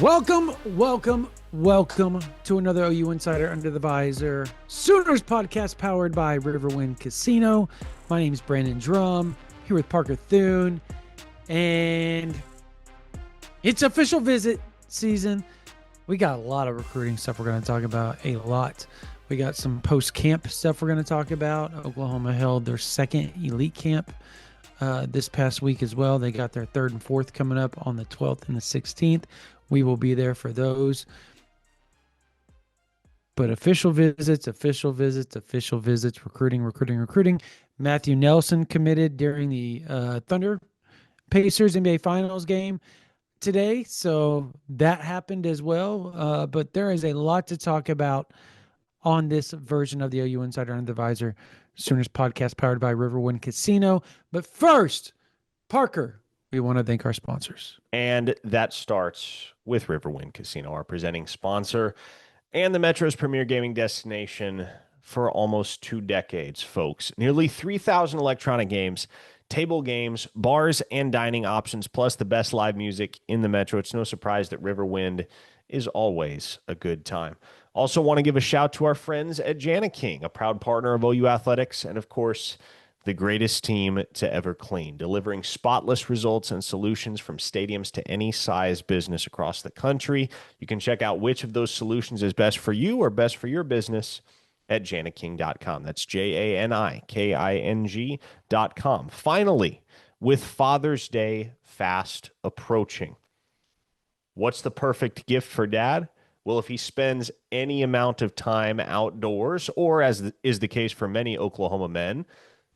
Welcome to another OU Insider Under the Visor Sooners podcast powered by Riverwind Casino. My name is Brandon Drum, here with Parker Thune, and it's official visit season. We got a lot of recruiting stuff we're going to talk about, a lot. We got some post-camp stuff we're going to talk about. Oklahoma held their second elite camp this past week as well. They got their third and fourth coming up on the 12th and the 16th. We will be there for those. But official visits, recruiting. Matthew Nelson committed during the Thunder Pacers NBA Finals game today. So that happened as well. But there is a lot to talk about on this version of the OU Insider Under the Visor Sooners podcast powered by Riverwind Casino. But first, Parker, we want to thank our sponsors. And that starts with Riverwind Casino, our presenting sponsor and the Metro's premier gaming destination for almost 2 decades, folks. Nearly 3,000 electronic games, table games, bars, and dining options, plus the best live music in the Metro. It's no surprise that Riverwind is always a good time. Also want to give a shout to our friends at Jana King, a proud partner of OU Athletics, and of course, the greatest team to ever clean, delivering spotless results and solutions from stadiums to any size business across the country. You can check out which of those solutions is best for you or best for your business at janaking.com. That's JANIKING.com. Finally, with Father's Day fast approaching, what's the perfect gift for dad? Well, if he spends any amount of time outdoors, or as is the case for many Oklahoma men,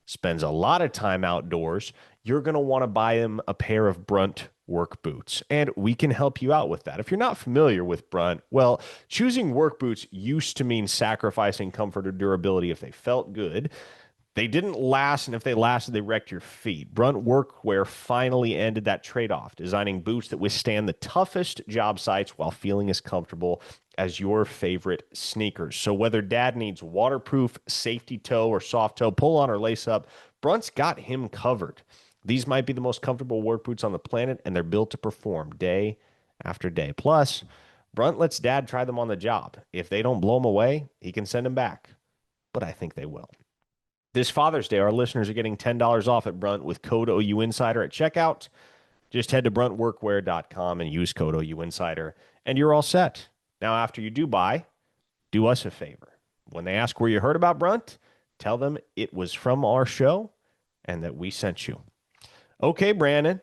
spends a lot of time outdoors, you're going to want to buy him a pair of Brunt work boots. And we can help you out with that. If you're not familiar with Brunt, well, choosing work boots used to mean sacrificing comfort or durability if they felt good. They didn't last, and if they lasted, they wrecked your feet. Brunt Workwear finally ended that trade-off, designing boots that withstand the toughest job sites while feeling as comfortable as your favorite sneakers. So whether dad needs waterproof, safety toe, or soft toe, pull on or lace up, Brunt's got him covered. These might be the most comfortable work boots on the planet, and they're built to perform day after day. Plus, Brunt lets dad try them on the job. If they don't blow him away, he can send them back. But I think they will. This Father's Day, our listeners are getting $10 off at Brunt with code OU Insider at checkout. Just head to bruntworkwear.com and use code OU Insider, and you're all set. Now, after you do buy, do us a favor. When they ask where you heard about Brunt, tell them it was from our show and that we sent you. Okay, Brandon,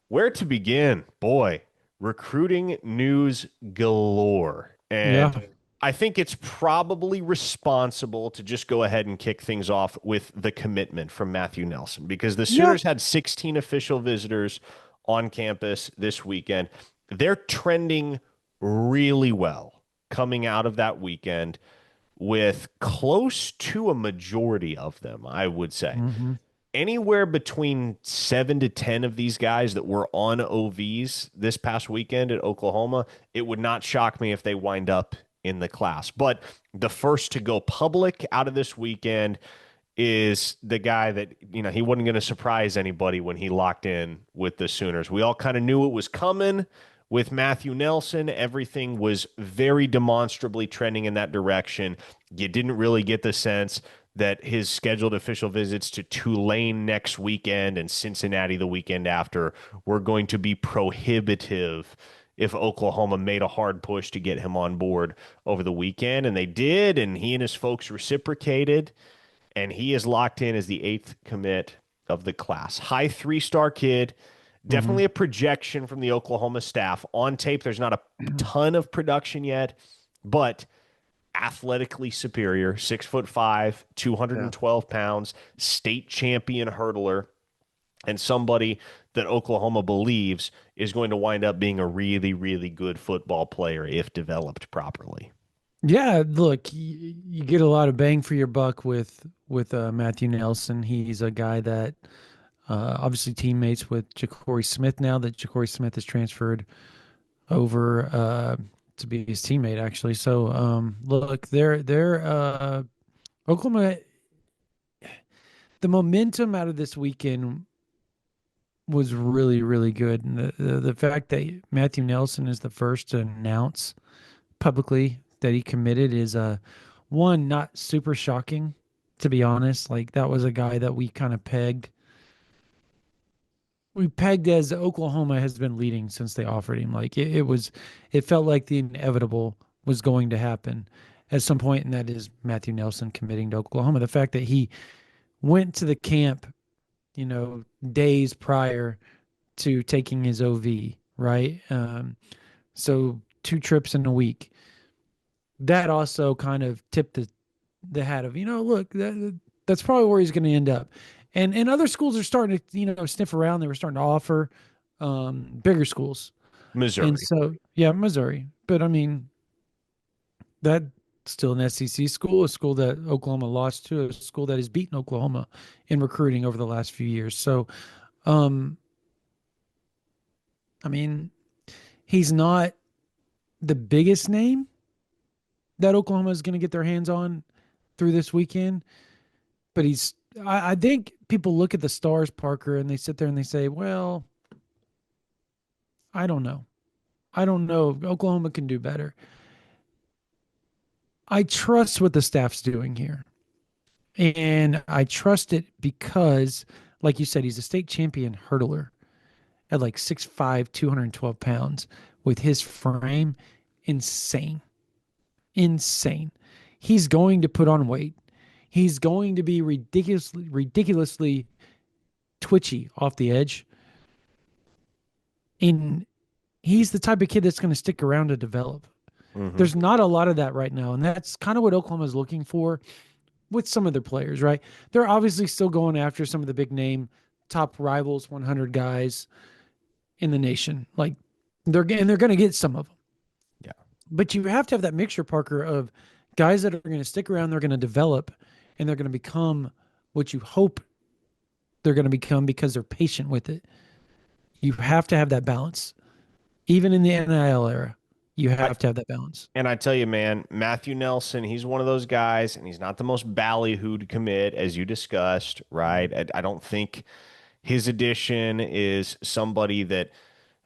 where to begin? Boy, recruiting news galore. And yeah, I think it's probably responsible to just go ahead and kick things off with the commitment from Matthew Nelson, because the Sooners had 16 official visitors on campus this weekend. They're trending really well coming out of that weekend, with close to a majority of them, I would say. Anywhere between 7 to 10 of these guys that were on OVs this past weekend at Oklahoma, it would not shock me if they wind up in the class. But the first to go public out of this weekend is the guy that, you know, he wasn't going to surprise anybody when he locked in with the Sooners. We all kind of knew it was coming. With Matthew Nelson, everything was very demonstrably trending in that direction. You didn't really get the sense that his scheduled official visits to Tulane next weekend and Cincinnati the weekend after were going to be prohibitive if Oklahoma made a hard push to get him on board over the weekend. And they did, and he and his folks reciprocated, and he is locked in as the 8th commit of the class. High 3-star kid. Definitely a projection from the Oklahoma staff. On tape, there's not a ton of production yet, but athletically superior, 6'5", 212 pounds, state champion hurdler, and somebody that Oklahoma believes is going to wind up being a really, really good football player if developed properly. Yeah, look, you get a lot of bang for your buck with Matthew Nelson. He's a guy that obviously teammates with Ja'Cory Smith now that Ja'Cory Smith has transferred over to be his teammate, actually. So, look, they're Oklahoma, the momentum out of this weekend was really, really good. And the fact that Matthew Nelson is the first to announce publicly that he committed is one, not super shocking, to be honest. Like that was a guy that we kind of pegged. We pegged as Oklahoma has been leading since they offered him. Like it felt like the inevitable was going to happen at some point, and that is Matthew Nelson committing to Oklahoma. The fact that he went to the camp, days prior to taking his OV, right? So 2 trips in a week. That also kind of tipped the hat of, look, that's probably where he's going to end up. And other schools are starting to, sniff around. They were starting to offer bigger schools. And Missouri. so, yeah, Missouri. But I mean, that's still an SEC school, a school that Oklahoma lost to, a school that has beaten Oklahoma in recruiting over the last few years. So, um, I mean, he's not the biggest name that Oklahoma is going to get their hands on through this weekend, but I think people look at the stars, Parker, and they sit there and they say, well, I don't know. I don't know. Oklahoma can do better. I trust what the staff's doing here. And I trust it because, like you said, he's a state champion hurdler at like 6'5", 212 pounds with his frame. Insane. Insane. He's going to put on weight. He's going to be ridiculously twitchy off the edge. And he's the type of kid that's going to stick around to develop. Mm-hmm. There's not a lot of that right now. And that's kind of what Oklahoma is looking for with some of their players, right? They're obviously still going after some of the big name top rivals 100 guys in the nation. Like they're going to get some of them. Yeah. But you have to have that mixture, Parker, of guys that are going to stick around, they're going to develop, and they're going to become what you hope they're going to become because they're patient with it. You have to have that balance. Even in the NIL era, you I, have to have that balance. and I tell you, man, Matthew Nelson, he's one of those guys, and he's not the most ballyhooed commit, as you discussed, right? I don't think his addition is somebody that,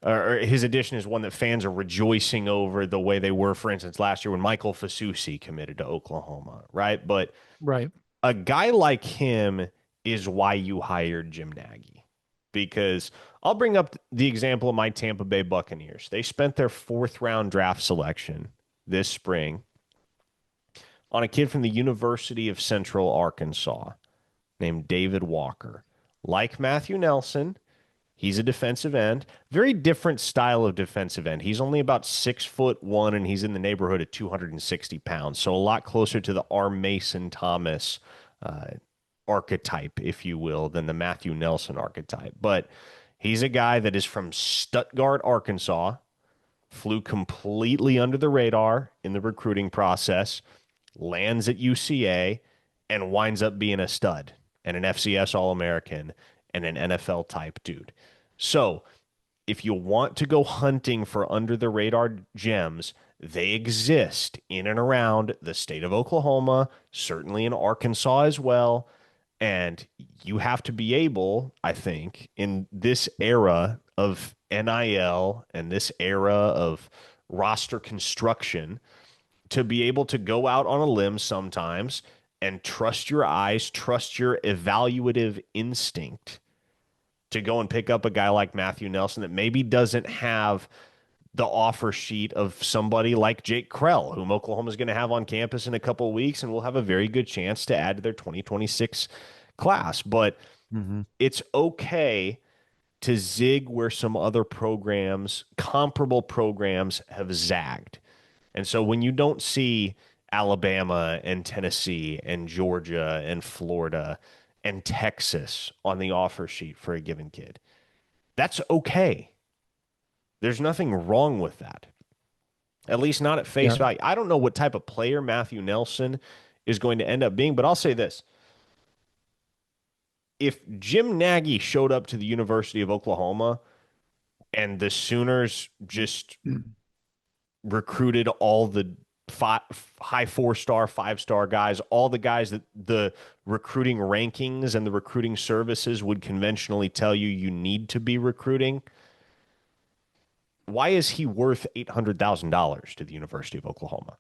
or his addition is one that fans are rejoicing over the way they were, for instance, last year when Michael Fasusi committed to Oklahoma, right? But Right. a guy like him is why you hired Jim Nagy. Because I'll bring up the example of my Tampa Bay Buccaneers. They spent their fourth round draft selection this spring on a kid from the University of Central Arkansas named David Walker. Like Matthew Nelson, he's a defensive end. Very different style of defensive end. He's only about 6'1" and he's in the neighborhood of 260 pounds. So a lot closer to the R. Mason Thomas uh, archetype, if you will, than the Matthew Nelson archetype. But he's a guy that is from Stuttgart, Arkansas, flew completely under the radar in the recruiting process, lands at UCA, and winds up being a stud and an FCS All American and an NFL type dude. So if you want to go hunting for under the radar gems, they exist in and around the state of Oklahoma, certainly in Arkansas as well. And you have to be able, I think, in this era of NIL and this era of roster construction, to be able to go out on a limb sometimes and trust your eyes, trust your evaluative instinct to go and pick up a guy like Matthew Nelson that maybe doesn't have the offer sheet of somebody like Jake Krell, whom Oklahoma is going to have on campus in a couple of weeks and will have a very good chance to add to their 2026 class. But Mm-hmm. it's okay to zig where some other programs, comparable programs, have zagged. And so when you don't see Alabama and Tennessee and Georgia and Florida and Texas on the offer sheet for a given kid, that's okay. There's nothing wrong with that, at least not at face Yeah. value. I don't know what type of player Matthew Nelson is going to end up being, but I'll say this. If Jim Nagy showed up to the University of Oklahoma and the Sooners just recruited all the high 4-star, 5-star guys, all the guys that the recruiting rankings and the recruiting services would conventionally tell you you need to be recruiting. Why is he worth $800,000 to the University of Oklahoma?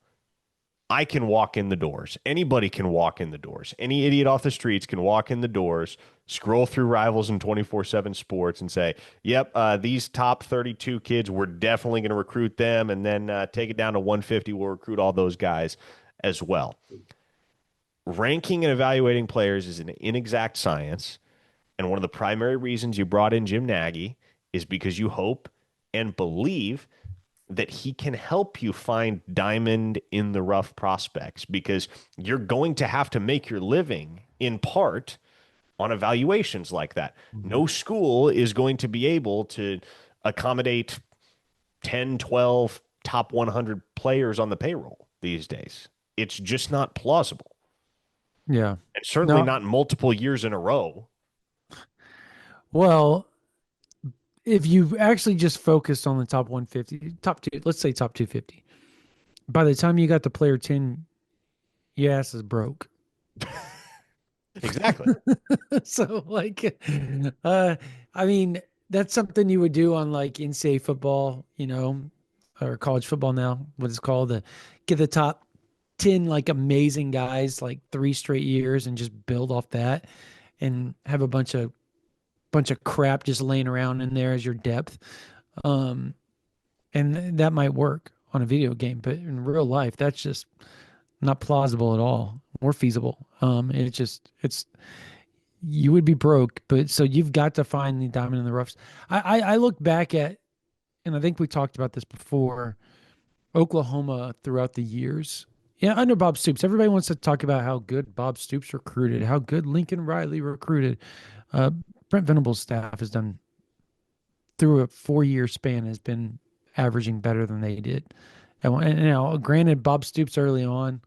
I can walk in the doors. Anybody can walk in the doors. Any idiot off the streets can walk in the doors, scroll through Rivals and 24/7 Sports and say, yep, these top 32 kids, we're definitely going to recruit them. And then take it down to 150. We'll recruit all those guys as well. Ranking and evaluating players is an inexact science. And one of the primary reasons you brought in Jim Nagy is because you hope and believe that he can help you find diamond in the rough prospects, because you're going to have to make your living in part on evaluations like that. Mhm. No school is going to be able to accommodate 10, 12 top 100 players on the payroll these days. It's just not plausible. Yeah. And certainly No. not multiple years in a row. Well, if you actually just focused on the top 150, top two, let's say top 250, by the time you got to player 10, your ass is broke. Exactly. So like, uh, I mean, that's something you would do on like NCAA football, or college football now, what it's called, to get the top 10 like amazing guys like 3 straight years and just build off that and have a bunch of crap just laying around in there as your depth. Um, and that might work on a video game, but in real life, that's just not plausible at all or feasible. It's you would be broke, but so you've got to find the diamond in the roughs. I look back at, and I think we talked about this before, Oklahoma throughout the years. Yeah, under Bob Stoops, everybody wants to talk about how good Bob Stoops recruited, how good Lincoln Riley recruited. Uh, Brent Venable's staff has done, through a 4-year span, has been averaging better than they did. And now, granted, Bob Stoops early on,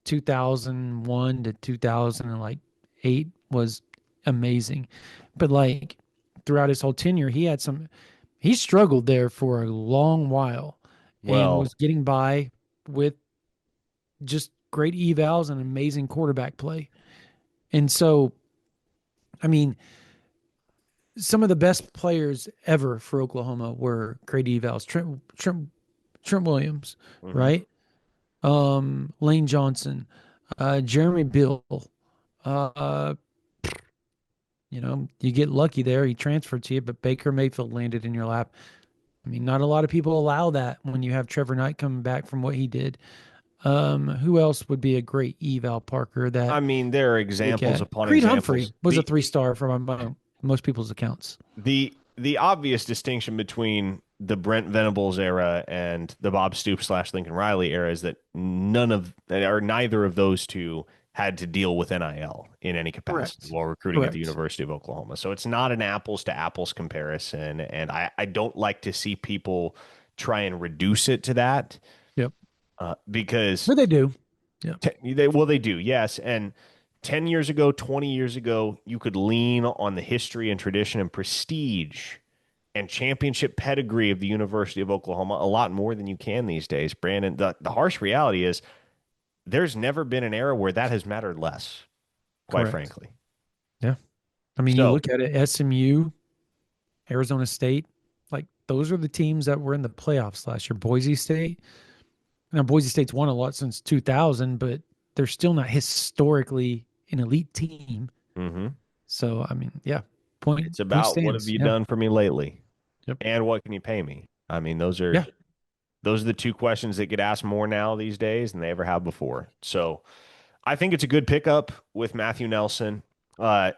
2001 to 2008 was amazing, but like throughout his whole tenure, he struggled there for a long while and Well, was getting by with just great evals and amazing quarterback play. And so, I mean, some of the best players ever for Oklahoma were great evals. Trent Williams, mhm. right? Lane Johnson, Jeremy Bill. Uh, you get lucky there. He transferred to you, but Baker Mayfield landed in your lap. I mean, not a lot of people allow that when you have Trevor Knight coming back from what he did. Who else would be a great eval Parker that I mean, there are you look examples at? upon Creed Humphrey examples. was a 3-star from most people's accounts. The obvious distinction between the Brent Venables era and the Bob Stoops / Lincoln Riley era is that neither of those two had to deal with NIL in any capacity Correct. while recruiting at the Correct. University of Oklahoma. So it's not an apples to apples comparison. And I don't like to see people try and reduce it to that, Yep. because But they do. Yeah. they do, yes. And 10 years ago, 20 years ago, you could lean on the history and tradition and prestige and championship pedigree of the University of Oklahoma a lot more than you can these days, Brandon. The harsh reality is there's never been an era where that has mattered less, quite Correct. frankly. Yeah. I mean, you So, look at it, SMU, Arizona State, like those are the teams that were in the playoffs last year. Boise State. Now, Boise State's won a lot since 2000, but they're still not historically an elite team. mhm. So, I mean, yeah, point It's point about what have stands. you Yeah. done for me lately Yep. and what can you pay me? I mean, Yeah. those are the two questions that get asked more now these days than they ever have before. So, I think it's a good pickup with Matthew Nelson. Uh,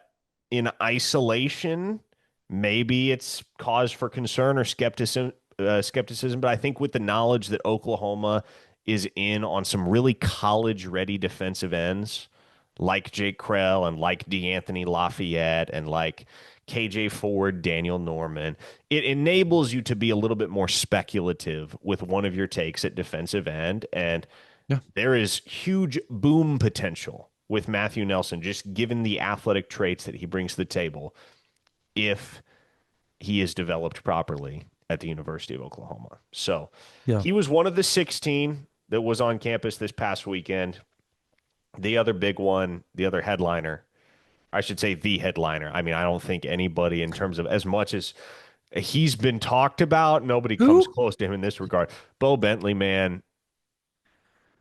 in isolation, maybe it's cause for concern or skepticism. But I think with the knowledge that Oklahoma is in on some really college-ready defensive ends, like Jake Krell and like DeAnthony Lafayette and like KJ Ford, Daniel Norman, it enables you to be a little bit more speculative with one of your takes at defensive end. And Yeah. there is huge boom potential with Matthew Nelson, just given the athletic traits that he brings to the table, if he is developed properly at the University of Oklahoma. So Yeah. he was one of the 16. that was on campus this past weekend. The other big one, the other headliner, I should say the headliner. I mean, I don't think anybody, in terms of as much as he's been talked about, nobody comes Who? close to him in this regard. Bo Bentley, man.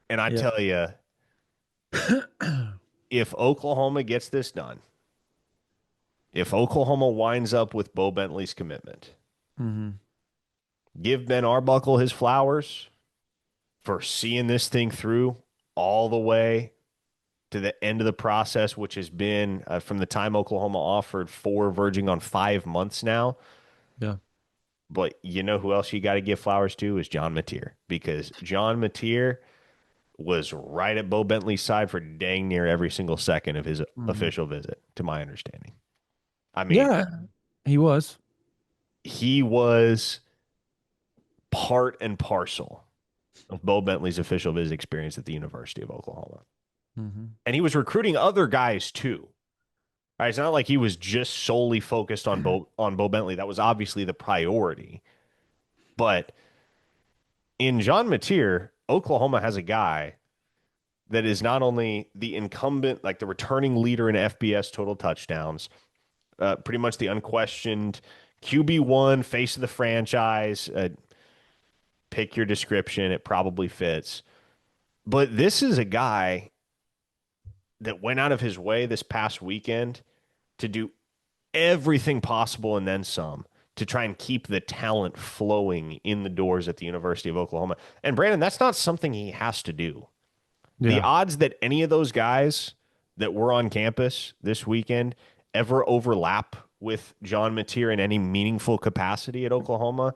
And I Yep. tell you, if Oklahoma gets this done, if Oklahoma winds up with Bo Bentley's commitment, Hmm. give Ben Arbuckle his flowers for seeing this thing through all the way to the end of the process, which has been from the time Oklahoma offered 4, verging on 5 months now. Yeah. But you know who else you got to give flowers to is John Mateer, because John Mateer was right at Bo Bentley's side for dang near every single second of his Hmm. official visit, to my understanding. I mean, Yeah, he was. he was part and parcel of Bo Bentley's official visit experience at the University of Oklahoma. Hmm. And he was recruiting other guys too. Right? It's not like he was just solely focused on Bo Bentley. That was obviously the priority. But in John Mateer, Oklahoma has a guy that is not only the incumbent, like the returning leader in FBS total touchdowns, pretty much the unquestioned QB1, face of the franchise. Pick your description, it probably fits. But this is a guy that went out of his way this past weekend to do everything possible and then some to try and keep the talent flowing in the doors at the University of Oklahoma. And Brandon, that's not something he has to do. The Yeah. odds that any of those guys that were on campus this weekend ever overlap with John Mateer in any meaningful capacity at Oklahoma,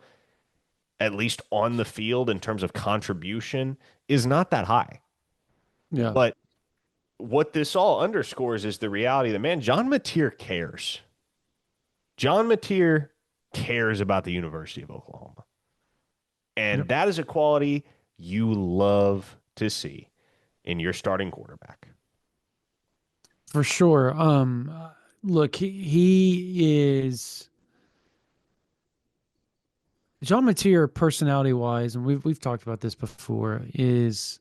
at least on the field in terms of contribution, is not that high. Yeah. But what this all underscores is the reality that, man, John Mateer cares. John Mateer cares about the University of Oklahoma. And Yep. that is a quality you love to see in your starting quarterback. For sure. Look, he is John Mateer, personality wise, and we've talked about this before, is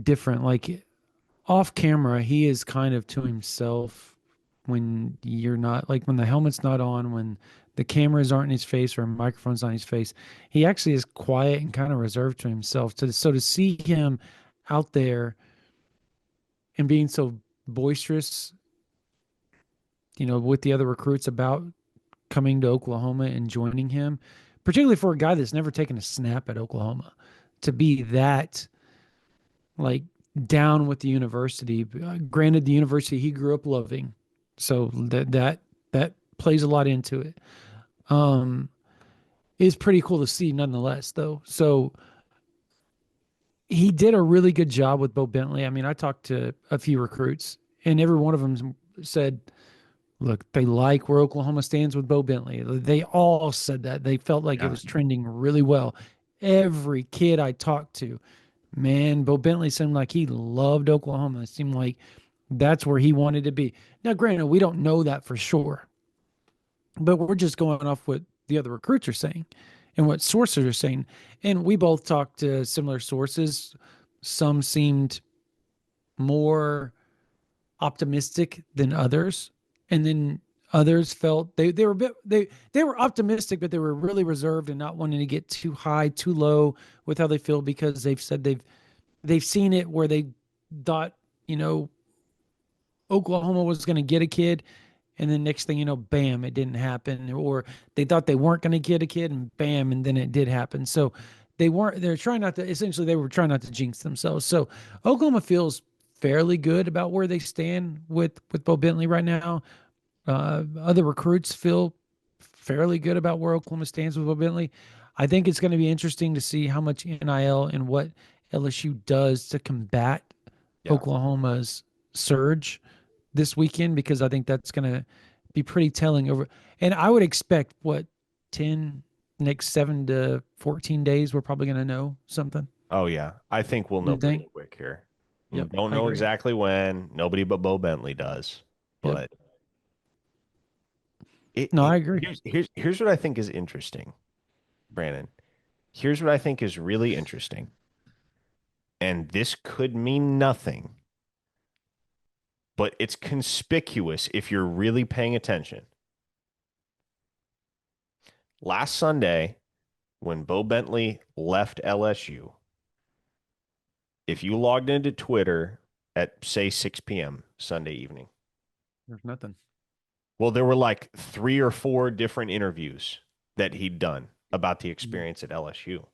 different. Like off camera, he is kind of to himself when you're not, like when the helmet's not on, when the cameras aren't in his face or microphones on his face. He actually is quiet and kind of reserved to himself. So to see him out there and being so boisterous, with the other recruits about coming to Oklahoma and joining him, particularly for a guy that's never taken a snap at Oklahoma, to be that like down with the university. Granted, the university he grew up loving, so that plays a lot into it. Um, is pretty cool to see, nonetheless, though. So he did a really good job with Bo Bentley. I mean, I talked to a few recruits, and every one of them said, look, they like where Oklahoma stands with Bo Bentley. They all said that. They felt like it Yeah. was trending really well. Every kid I talked to, man, Bo Bentley seemed like he loved Oklahoma. It seemed like that's where he wanted to be. Now, granted, we don't know that for sure, but we're just going off what the other recruits are saying and what sources are saying. And we both talked to similar sources. Some seemed more optimistic than others, and then others felt they were a bit they were optimistic, but they were really reserved and not wanting to get too high, too low with how they feel, because they've said they've seen it where they thought Oklahoma was going to get a kid, and then next thing you know, bam, it didn't happen, or they thought they weren't going to get a kid, and bam, and then it did happen. So they're trying not to, essentially they were trying not to jinx themselves. So Oklahoma feels fairly good about where they stand with Bo Bentley right now. Other recruits feel fairly good about where Oklahoma stands with Bo Bentley. I think it's going to be interesting to see how much NIL and what LSU does to combat Yeah. Oklahoma's surge this weekend, because I think that's going to be pretty telling over. And I would expect 10 next 7 to 14 days, we're probably going to know something. Oh, yeah. I think we'll know You pretty think? quick here. Yep, Don't I know agree. exactly when. Nobody but Bo Bentley does. Yep. But No, I agree. here's what I think is interesting, Brandon. Here's what I think is really interesting. and this could mean nothing, but it's conspicuous if you're really paying attention. Last Sunday, when Bo Bentley left LSU, if you logged into Twitter at, say, 6 p.m. Sunday evening, There's nothing. well, there were like 3 or 4 different interviews that he'd done about the experience at LSU.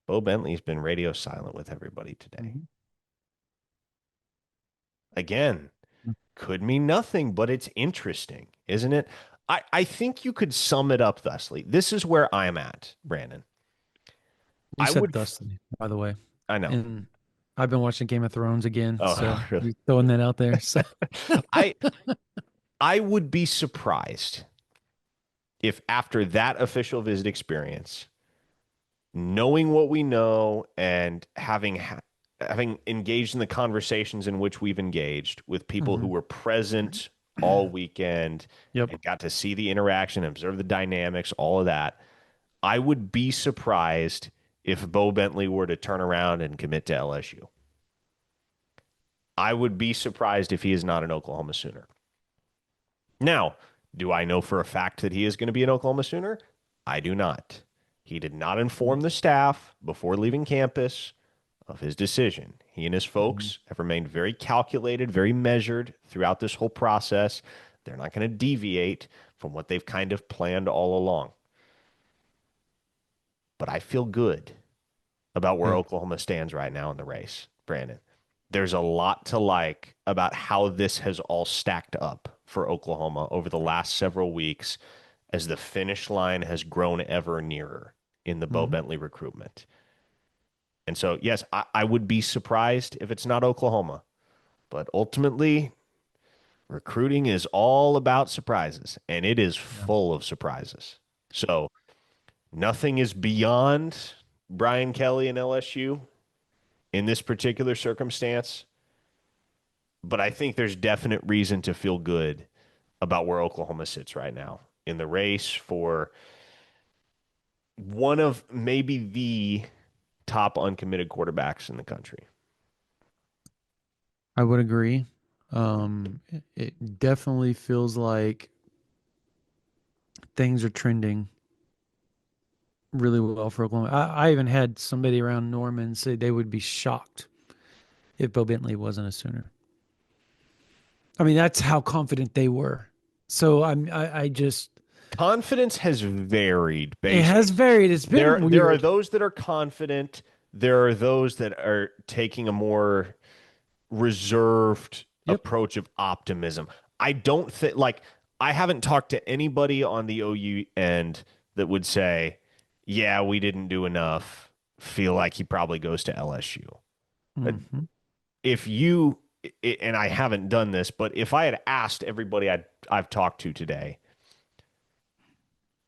Bo Bentley's been radio silent with everybody today. Mhm. Again, could mean nothing, but it's interesting, isn't it? I think you could sum it up thusly. This is where I'm at, Brandon. You I said would, thusly, by the way. I know. And I've been watching Game of Thrones again, so Oh, really? you throwing that out there. So I I would be surprised if after that official visit experience, knowing what we know and having engaged in the conversations in which we've engaged with people who Mhm. were present all weekend Yep. and got to see the interaction, observe the dynamics, all of that, I would be surprised if Bo Bentley were to turn around and commit to LSU. I would be surprised if he is not an Oklahoma Sooner. Now, do I know for a fact that he is going to be an Oklahoma Sooner? I do not. He did not inform the staff before leaving campus of his decision. He and his Mhm. folks have remained very calculated, very measured throughout this whole process. They're not going to deviate from what they've kind of planned all along. But I feel good about where Yeah. Oklahoma stands right now in the race, Brandon. There's a lot to like about how this has all stacked up for Oklahoma over the last several weeks as the finish line has grown ever nearer in the Bo Mhm. Bentley recruitment. And so, yes, I would be surprised if it's not Oklahoma, but ultimately, recruiting is all about surprises, and it is Yeah. full of surprises. So, nothing is beyond Brian Kelly and LSU in this particular circumstance, but I think there's definite reason to feel good about where Oklahoma sits right now in the race for one of maybe the top uncommitted quarterbacks in the country. I would agree. It definitely feels like things are trending really well for Oklahoma. I even had somebody around Norman say they would be shocked if Bo Bentley wasn't a Sooner. I mean, that's how confident they were. So I just Confidence has varied it based. has varied. It's been There are weird. those that are confident. There are those that are taking a more reserved Yep. approach of optimism. I don't think like I haven't talked to anybody on the OU end that would say, "Yeah, we didn't do enough." Feel like he probably goes to LSU. Uh, Hmm. If you and I haven't done this, but if I had asked everybody I've talked to today,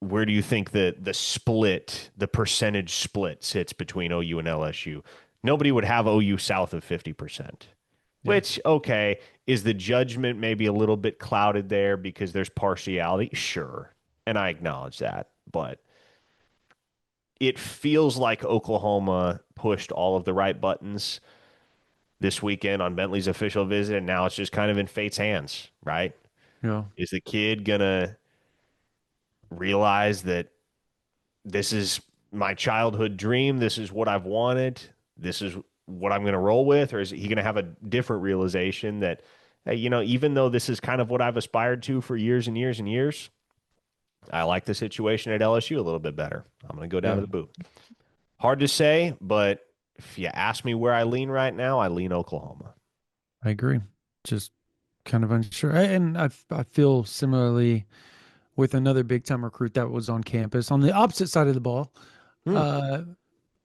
where do you think the split, the percentage split sits between OU and LSU? Nobody would have OU south of 50%. Yeah. Which, okay, is the judgment maybe a little bit clouded there because there's partiality? Sure. And I acknowledge that. But it feels like Oklahoma pushed all of the right buttons this weekend on Bentley's official visit, and now it's just kind of in fate's hands, right? Yeah. Is the kid going to realize that this is my childhood dream? This is what I've wanted. This is what I'm going to roll with? Or is he going to have a different realization that, hey, even though this is kind of what I've aspired to for years and years and years, I like the situation at LSU a little bit better. I'm going to go down Yeah. to the boot. Hard to say, but if you ask me where I lean right now, I lean Oklahoma. I agree. Just kind of unsure. And I feel similarly with another big time recruit that was on campus on the opposite side of the ball, Hmm. uh,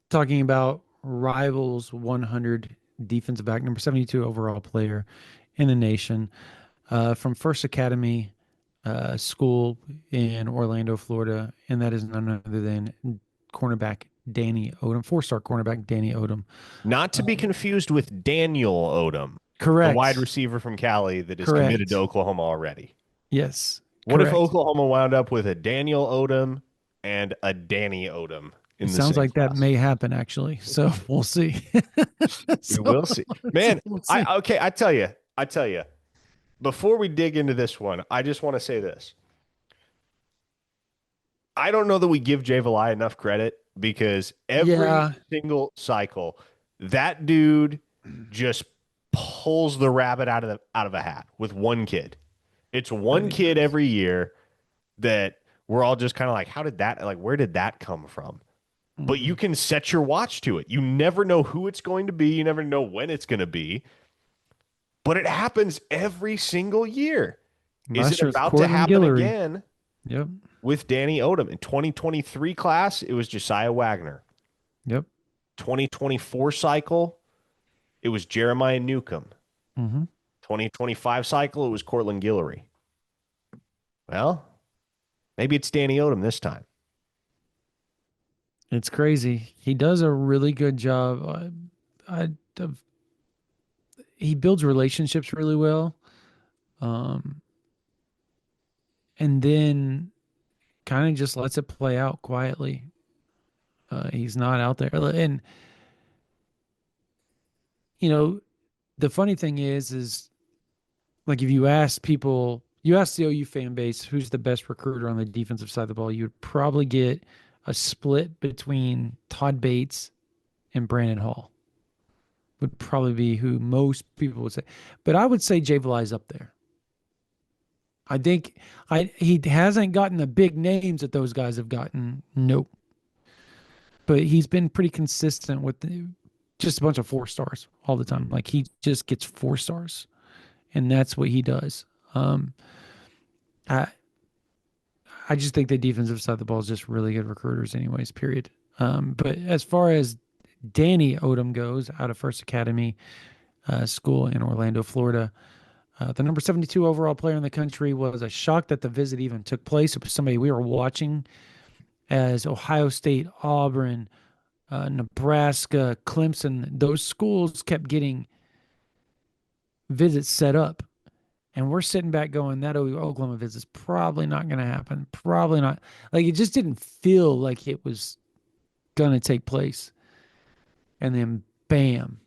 talking about rivals 100 defensive back, number 72 overall player in the nation, from First Academy School in Orlando, Florida, and that is none other than cornerback Danny Odom, four-star cornerback Danny Odom. Not to be confused with Daniel Odom, the wide Correct. receiver from Cali that is committed to Correct. Oklahoma already. Yes. What if Correct. Oklahoma wound up with a Daniel Odom and a Danny Odom It in the sounds same like that class. may happen actually. So we'll see. We So will see. Man, we'll see. I tell you, before we dig into this one, I just want to say this. I don't know that we give Jay Valai enough credit because every Yeah. single cycle, that dude just pulls the rabbit out of a hat with one kid. It's I one think he kid does. every year that we're all just kind of like, how did that, like, where did that come from? But you Mhm. can set your watch to it. You never know who it's going to be. You never know when it's going to be, but it happens every single year. Is it Last year was about to Cortland happen Guillory. again Yep. with Danny Odom? In 2023 class, it was Josiah Wagner. Yep. 2024 cycle, it was Jeremiah Newcomb. Hmm. 2025 cycle, it was Cortland Guillory. Well, maybe it's Danny Odom this time. It's crazy. He does a really good job. Of, he builds relationships really well. Um, and then kind of just lets it play out quietly. He's not out there. And, you know, the funny thing is like if you ask people, you ask the OU fan base who's the best recruiter on the defensive side of the ball, you would probably get a split between Todd Bates and Brandon Hall. Would probably be who most people would say. But I would say Jay Valai's up there. I think he hasn't gotten the big names that those guys have gotten. Nope. But he's been pretty consistent with just a bunch of 4 stars all the time. Like he just gets 4 stars, and that's what he does. I I just think the defensive side of the ball is just really good recruiters, anyways. Period. But as far as Danny Odom goes, out of First Academy School in Orlando, Florida, the number 72 overall player in the country, was a shock that the visit even took place. It was somebody we were watching as Ohio State, Auburn, Nebraska, Clemson, those schools kept getting visits set up. And we're sitting back going, that Oklahoma visit's probably not going to happen. Probably not. Like it just didn't feel like it was going to take place. And then bam,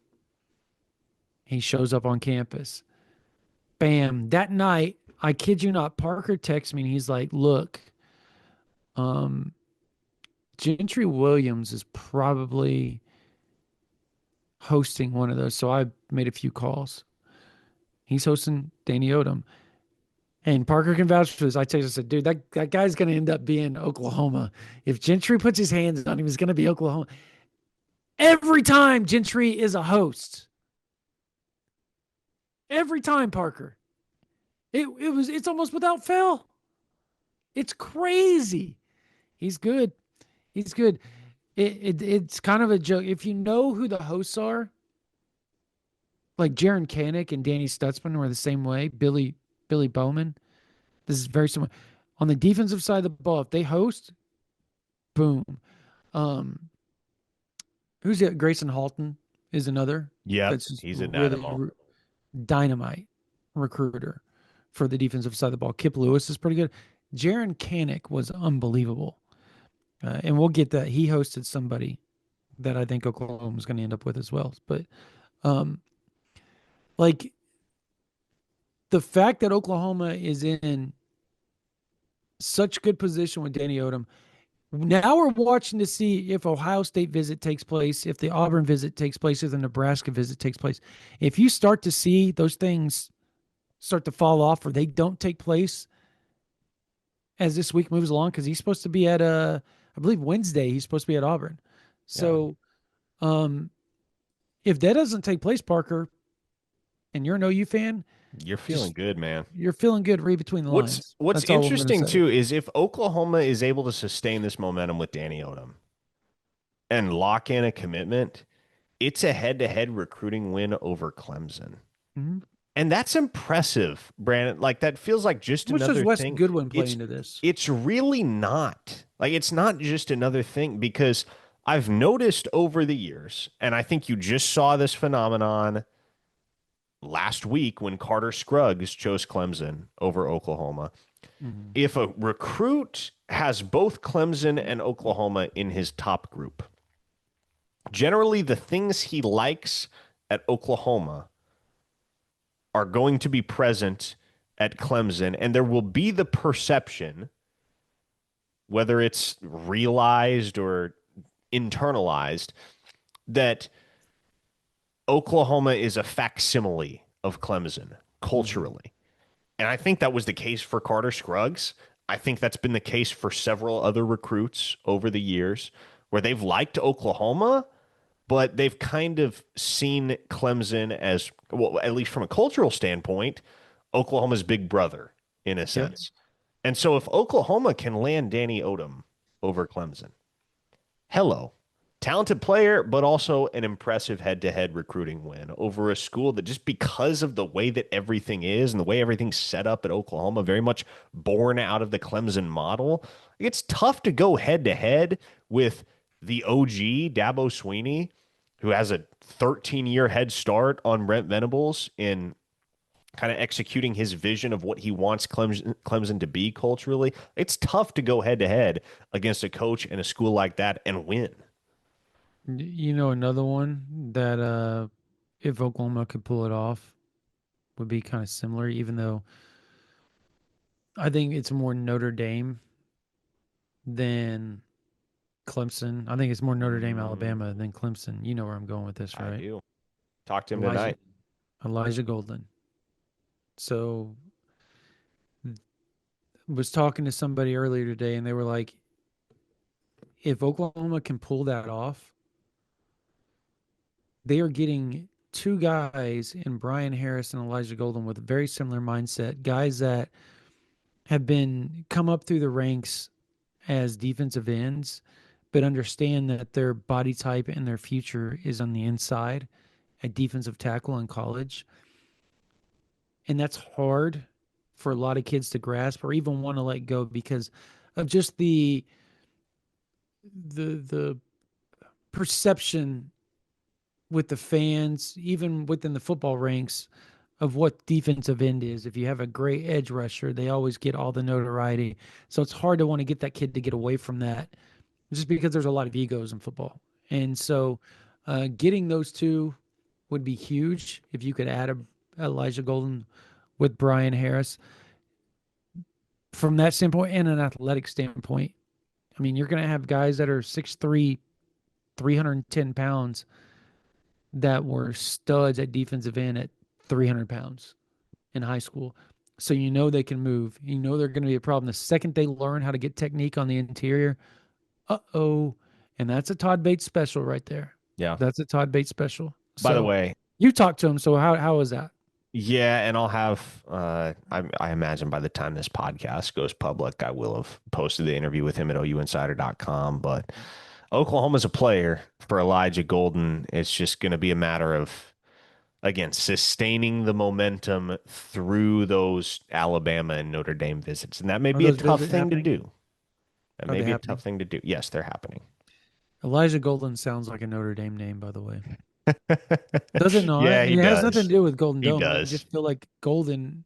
he shows up on campus. Bam. That night, I kid you not, Parker texts me and he's like, look, um, Gentry Williams is probably hosting one of those. So I made a few calls. He's hosting Danny Odom. And Parker can vouch for this. I texted, I said, dude, that guy's going to end up being Oklahoma. If Gentry puts his hands on him, he's going to be Oklahoma. Every time Gentry is a host, every time, Parker, it's almost without fail. It's crazy. He's good. He's good. It's kind of a joke. If you know who the hosts are, like Jaron Kanik and Danny Stutzman were the same way. Billy Bowman. This is very similar. On the defensive side of the ball, if they host, boom. Um, who's it? Grayson Halton is another Yep, that's just he's a really dynamo. dynamite recruiter for the defensive side of the ball. Kip Lewis is pretty good. Jaron Kanik was unbelievable. And we'll get that. He hosted somebody that I think Oklahoma is going to end up with as well. But um, like the fact that Oklahoma is in such good position with Danny Odom. Now we're watching to see if Ohio State visit takes place, if the Auburn visit takes place, if the Nebraska visit takes place. If you start to see those things start to fall off or they don't take place as this week moves along, because he's supposed to be at I believe Wednesday, he's supposed to be at Auburn. Yeah, So um if that doesn't take place, Parker, and you're an OU fan, you're feeling just good, man. you're feeling good, read between the lines. What's That's all I'm gonna interesting say. too is if Oklahoma is able to sustain this momentum with Danny Odom and lock in a commitment, it's a head-to-head recruiting win over Clemson. Mm-hmm. And that's impressive, Brandon. Like that feels like just How much does another Wes thing. Goodwin play It's into this? it's really not. Like it's not just another thing because I've noticed over the years, and I think you just saw this phenomenon last week when Carter Scruggs chose Clemson over Oklahoma. Mhm. If a recruit has both Clemson and Oklahoma in his top group, generally the things he likes at Oklahoma are going to be present at Clemson, and there will be the perception, whether it's realized or internalized, that Oklahoma is a facsimile of Clemson Mhm. culturally. And I think that was the case for Carter Scruggs. I think that's been the case for several other recruits over the years where they've liked Oklahoma, but they've kind of seen Clemson as, well, at least from a cultural standpoint, Oklahoma's big brother in a Yep. sense. And so if Oklahoma can land Danny Odum over Clemson, hello. Talented player, but also an impressive head to head recruiting win over a school that, just because of the way that everything is and the way everything's set up at Oklahoma, very much born out of the Clemson model, it's tough to go head to head with the OG, Dabo Sweeney, who has a 13-year head start on Brent Venables in kind of executing his vision of what he wants Clemson to be culturally. It's tough to go head to head against a coach and a school like that and win. Another one that if Oklahoma could pull it off would be kind of similar, even though I think it's more Notre Dame than Clemson. I think it's more Notre Dame, Mm, Alabama than Clemson. You know where I'm going with this, I right? do. Talk to him Elijah tonight. Elijah Golden. So was talking to somebody earlier today and they were like, if Oklahoma can pull that off, they are getting two guys in Brian Harris and Elijah Golden with a very similar mindset, guys that have been come up through the ranks as defensive ends, but understand that their body type and their future is on the inside at defensive tackle in college. And that's hard for a lot of kids to grasp or even want to let go because of just the perception with the fans, even within the football ranks, of what defensive end is. If you have a great edge rusher, they always get all the notoriety. So it's hard to want to get that kid to get away from that just because there's a lot of egos in football. And so getting those two would be huge if you could add Elijah Golden with Brian Harris from that standpoint and an athletic standpoint. I mean, you're going to have guys that are 6'3", 310 pounds that were studs at defensive end at 300 pounds in high school. So you know they can move. You know they're going to be a problem. The second they learn how to get technique on the interior, uh-oh. And that's a Todd Bates special right there. Yeah. That's a Todd Bates special. By the So way, you talked to him. So how was that? yeah, and I'll have I imagine by the time this podcast goes public, I will have posted the interview with him at ouinsider.com. But Oklahoma's a player for Elijah Golden. It's just going to be a matter of, again, sustaining the momentum through those Alabama and Notre Dame visits. And that may Are be a those tough visits thing to happening? do. That Are may they be a tough happening? thing to do. Yes, they're happening. Elijah Golden sounds like a Notre Dame name, by the way. Does it not? Yeah, he It has nothing does. to do with Golden He Dome. I does. just feel like Golden,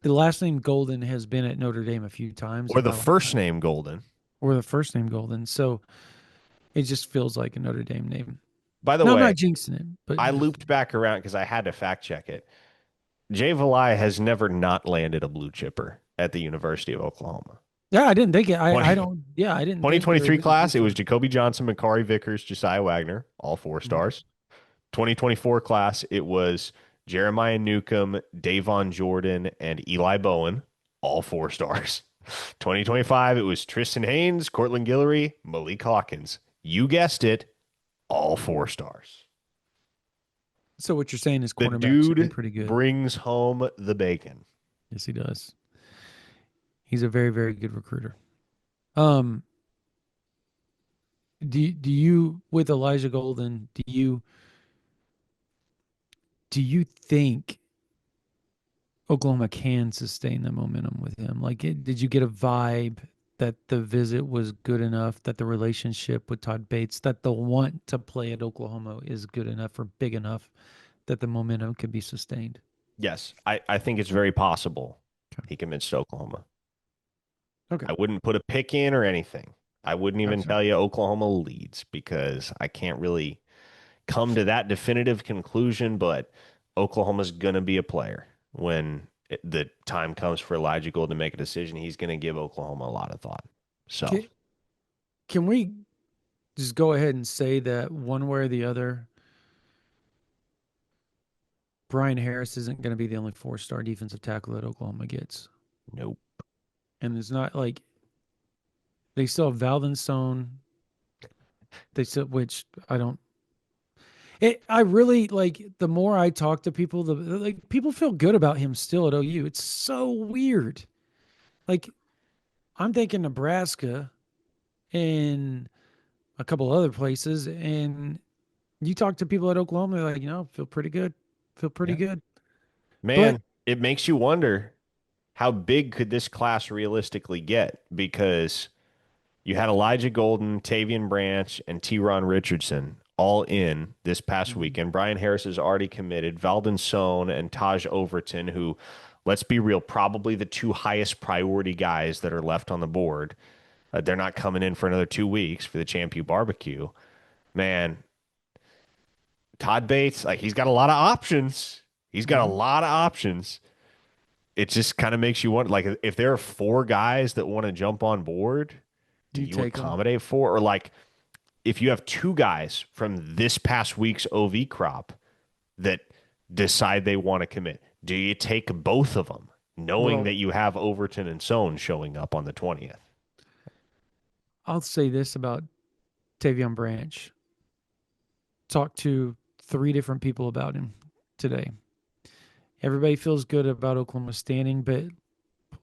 the last name Golden has been at Notre Dame a few times Or in the my first lifetime, name Golden. or the first name Golden. So it just feels like a Notre Dame name. By the No, I'm way, not jinxing it, but I just looped back around because I had to fact check it. Jay Valai has never not landed a blue chipper at the University of Oklahoma. yeah, I didn't think it. I 20, don't. Yeah, I didn't think they were 2023 getting a blue class, it was chipper. Jacoby Johnson, Makari Vickers, Josiah Wagner, all four Mhm. stars. 2024 class, it was Jeremiah Newcomb, Davon Jordan, and Eli Bowen, all four stars. 2025, it was Tristan Haynes, Cortland Guillory, Malik Hawkins. You guessed it, all four stars. So what you're saying is The cornerbacks should be dude pretty good. brings home the bacon. Yes, he does. He's a very, very good recruiter. Um, do you with Elijah Golden? Do you think Oklahoma can sustain the momentum with him? Like, did you get a vibe that the visit was good enough, that the relationship with Todd Bates, that the want to play at Oklahoma is good enough or big enough that the momentum can be sustained? Yes, I think it's very possible Okay. he convinced Oklahoma. Okay. I wouldn't put a pick in or anything. I wouldn't even Gotcha. tell you Oklahoma leads because I can't really come to that definitive conclusion, but Oklahoma's going to be a player when the time comes for Elijah Gold to make a decision. He's going to give Oklahoma a lot of thought. So, Can, can we just go ahead and say that one way or the other, Brian Harris isn't going to be the only four-star defensive tackle that Oklahoma gets? nope. And it's not like they still have Valdon Stone. They still, which I don't. I really like. The more I talk to people, the like people feel good about him still at OU. It's so weird. Like I'm thinking Nebraska and a couple other places, and you talk to people at Oklahoma, they're like, feel pretty good, feel pretty Yeah. good. But Man, it makes you wonder how big could this class realistically get? Because you had Elijah Golden, Tavian Branch, and T-Ron Richardson all in this past Mhm. weekend. Brian Harris is already committed. Valdon Sohn and Taj Overton, who, let's be real, probably the two highest priority guys that are left on the board. They're not coming in for another 2 weeks for the Champion Barbecue. Man, Todd Bates, like he's got a lot of options. He's got a Mhm. lot of options. It just kind of makes you wonder, like, if there are four guys that want to jump on board, do You you take them. accommodate four? Or like if you have two guys from this past week's OV crop that decide they want to commit, do you take both of them, knowing Well, that you have Overton and Sohn showing up on the 20th? I'll say this about Tavion Branch. Talked to three different people about him today. Everybody feels good about Oklahoma standing, but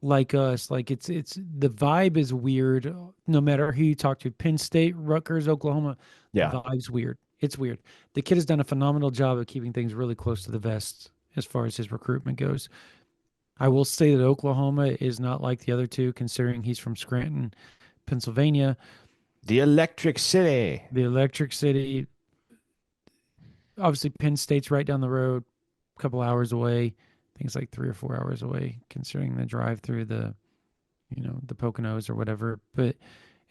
like us, like it's the vibe is weird. No matter who you talk to, Penn State, Rutgers, Oklahoma, the Yeah. vibe's weird. It's weird. The kid has done a phenomenal job of keeping things really close to the vest as far as his recruitment goes. I will say that Oklahoma is not like the other two, considering he's from Scranton, Pennsylvania, The Electric City. the Electric City. Obviously, Penn State's right down the road, a couple hours away. I think it's like 3 or 4 hours away, considering the drive through the Poconos or whatever. But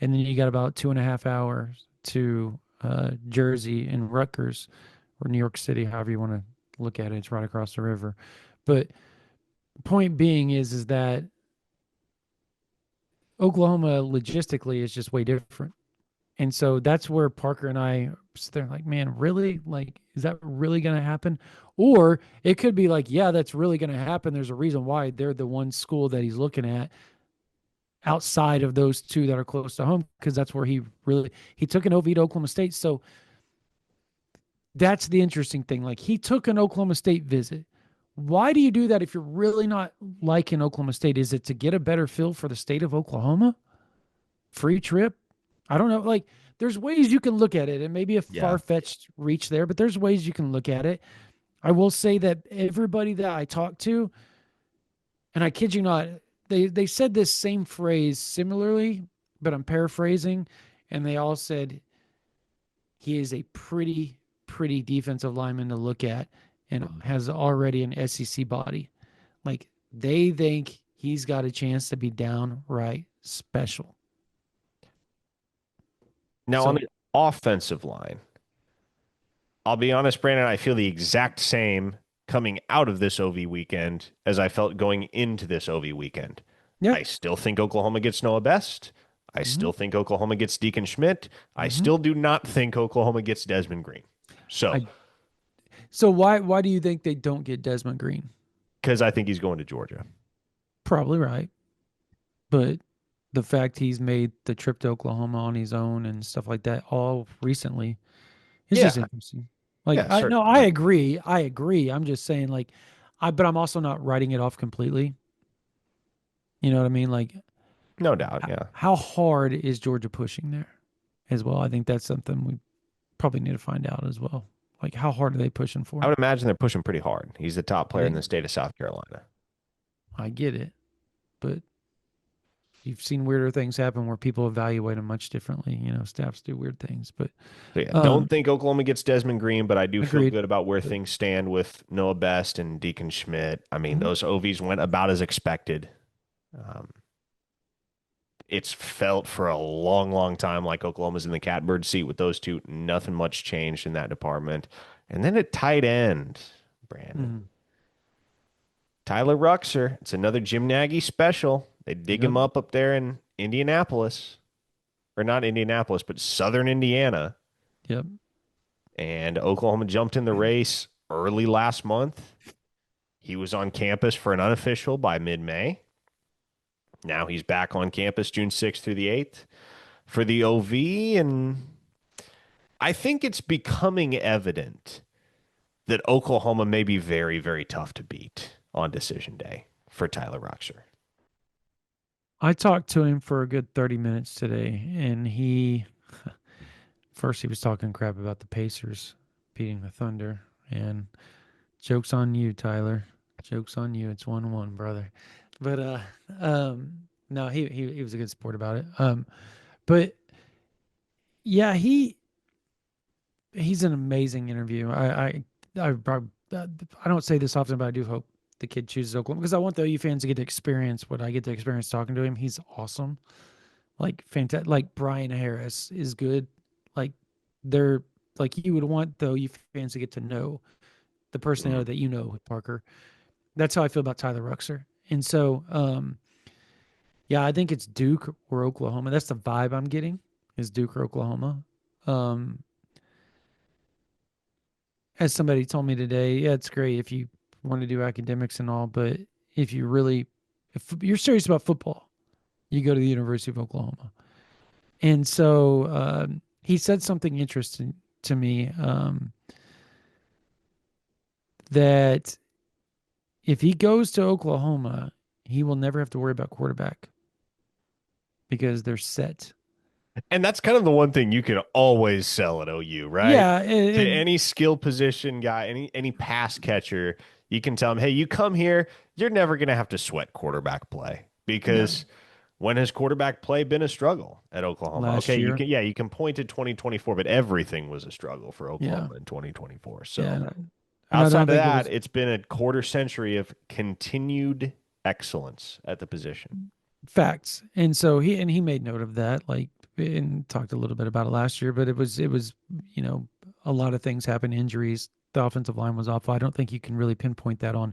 and then you got about 2.5 hours to Jersey and Rutgers or New York City, however you want to look at it. It's right across the river. But point being is that Oklahoma logistically is just way different. And so that's where Parker and I sit there like, man, really? Like, is that really going to happen? Or it could be like, yeah, that's really going to happen. There's a reason why they're the one school that he's looking at outside of those two that are close to home, because that's where he took an OV to Oklahoma State. So that's the interesting thing. Like he took an Oklahoma State visit. Why do you do that if you're really not liking Oklahoma State? Is it to get a better feel for the state of Oklahoma? Free trip? I don't know. Like there's ways you can look at it. It may be a Yeah. far-fetched reach there, but there's ways you can look at it. I will say that everybody that I talked to, and I kid you not, they said this same phrase similarly, but I'm paraphrasing, and they all said he is a pretty defensive lineman to look at and Mhm. has already an SEC body. Like they think he's got a chance to be downright special. Now, on So the offensive line, I'll be honest, Brandon, I feel the exact same coming out of this OV weekend as I felt going into this OV weekend. yeah. I still think Oklahoma gets Noah Best. I Mm-hmm. still think Oklahoma gets Deacon Schmidt. I Mm-hmm. still do not think Oklahoma gets Desmond Green. So, I so why do you think they don't get Desmond Green? because I think he's going to Georgia. Probably right. But the fact he's made the trip to Oklahoma on his own and stuff like that all recently is Yeah, just interesting. Like yeah, I no, certainly. I agree. I agree. I'm just saying like but I'm also not writing it off completely. You know what I mean? Like No doubt. Yeah. how hard is Georgia pushing there as well? I think that's something we probably need to find out as well. Like how hard are they pushing for I him? would imagine they're pushing pretty hard. He's the top player in They, the state of South Carolina. I get it, but you've seen weirder things happen where people evaluate them much differently. Staffs do weird things, but So yeah, don't um, think Oklahoma gets Desmond Green, but I do feel agreed. good about where But things stand with Noah Best and Deacon Schmidt. I mean, mhm. those OVs went about as expected. Um, It's felt for a long, long time like Oklahoma's in the catbird seat with those two. Nothing much changed in that department. And then at tight end, Brandon, Mhm. Tyler Ruxer. It's another Jim Nagy special. They dig Yep. him up there in Indianapolis, or not Indianapolis, but Southern Indiana. Yep. And Oklahoma jumped in the race early last month. He was on campus for an unofficial by mid-May. Now he's back on campus June 6th through the 8th for the OV. And I think it's becoming evident that Oklahoma may be very, very tough to beat on decision day for Tyler Roxer. I talked to him for a good 30 minutes today, and first he was talking crap about the Pacers beating the Thunder, and joke's on you, Tyler. Joke's on you. It's 1-1, brother. But no, he was a good sport about it. But yeah, he's an amazing interview. I don't say this often, but I do hope the kid chooses Oklahoma because I want the OU fans to get to experience what I get to experience talking to him. He's awesome, like fantastic. Like Brian Harris is good. Like they're like you would want the OU fans to get to know the personality that you know with Parker. That's how I feel about Tyler Ruxer. And so, yeah, I think it's Duke or Oklahoma. That's the vibe I'm getting is Duke or Oklahoma. Um, as somebody told me today, yeah, it's great if you want to do academics and all, but if you really, if you're serious about football, you go to the University of Oklahoma. And so he said something interesting to me that if he goes to Oklahoma, he will never have to worry about quarterback because they're set. And that's kind of the one thing you can always sell at OU, right? Yeah, To and any skill position guy, any pass catcher, you can tell him, "Hey, you come here, you're never going to have to sweat quarterback play no, because when has quarterback play been a struggle at Oklahoma? Okay, last you year, can you can point to 2024, but everything was a struggle for yeah, Oklahoma in 2024. yeah, So, and I outside don't of think it that, was it's been a quarter century of continued excellence at the position. facts. And so he made note of that, like, and talked a little bit about it last year. But it was you know a lot of things happened, injuries. The offensive line was awful. I don't think you can really pinpoint that on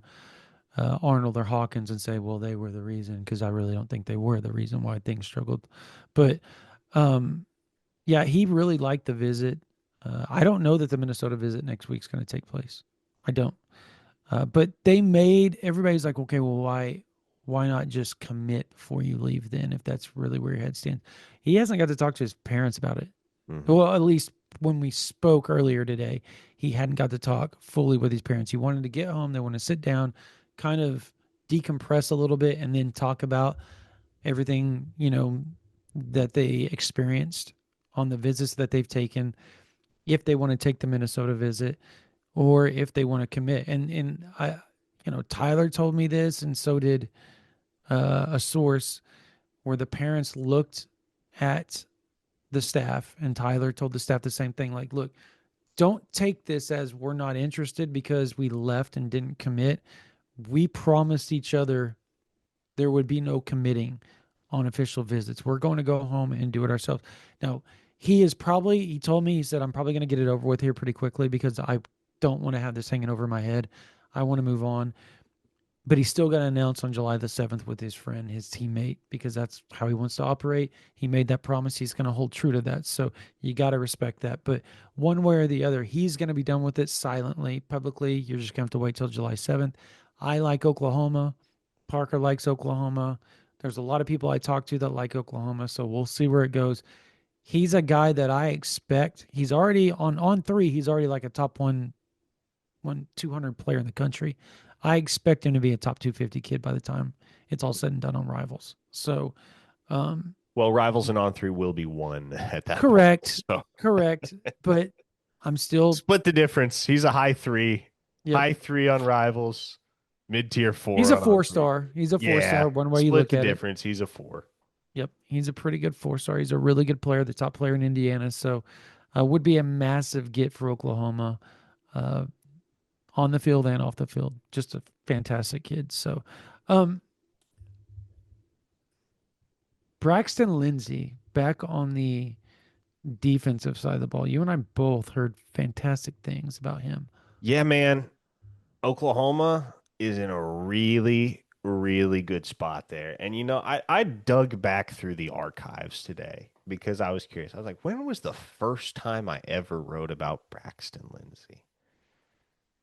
Arnold or Hawkins and say, well, they were the reason, because I really don't think they were the reason why things struggled. But um, yeah, he really liked the visit. I don't know that the Minnesota visit next week's going to take place. I don't. But they made everybody's like, okay, well, why not just commit before you leave then, if that's really where your head stands? He hasn't got to talk to his parents about it. Hmm. Well, at least when we spoke earlier today, he hadn't got to talk fully with his parents. He wanted to get home. They want to sit down, kind of decompress a little bit, and then talk about everything, that they experienced on the visits that they've taken, if they want to take the Minnesota visit or if they want to commit. And I, Tyler told me this, and so did a source where the parents looked at the staff, and Tyler told the staff the same thing. Like, look, don't take this as we're not interested because we left and didn't commit. We promised each other there would be no committing on official visits. We're going to go home and do it ourselves. Now, he told me, he said, I'm probably going to get it over with here pretty quickly because I don't want to have this hanging over my head. I want to move on. But he's still got to announce on July the 7th with his friend, his teammate, because that's how he wants to operate. He made that promise. He's going to hold true to that. So you got to respect that. But one way or the other, he's going to be done with it silently, publicly. You're just going to have to wait till July 7th. I like Oklahoma. Parker likes Oklahoma. There's a lot of people I talk to that like Oklahoma. So we'll see where it goes. He's a guy that I expect. He's already on three. He's already like a top 200 player in the country. I expect him to be a top 250 kid by the time it's all said and done on Rivals. So, um, Well, Rivals and On 3 will be one at that point. correct, So correct. But I'm still, split the difference. He's a yep. high three on Rivals, mid tier He's four a on On four 3. star. He's a four Yeah, star. One way you split look the at it. difference. He's a 4. Yep, he's a pretty good four star. He's a really good player, the top player in Indiana. So, would be a massive get for Oklahoma, uh, on the field and off the field. Just a fantastic kid. So, um, Braxton Lindsey back on the defensive side of the ball. You and I both heard fantastic things about him. Yeah, man. Oklahoma is in a really, really good spot there. And I dug back through the archives today because I was curious. I was like, when was the first time I ever wrote about Braxton Lindsey?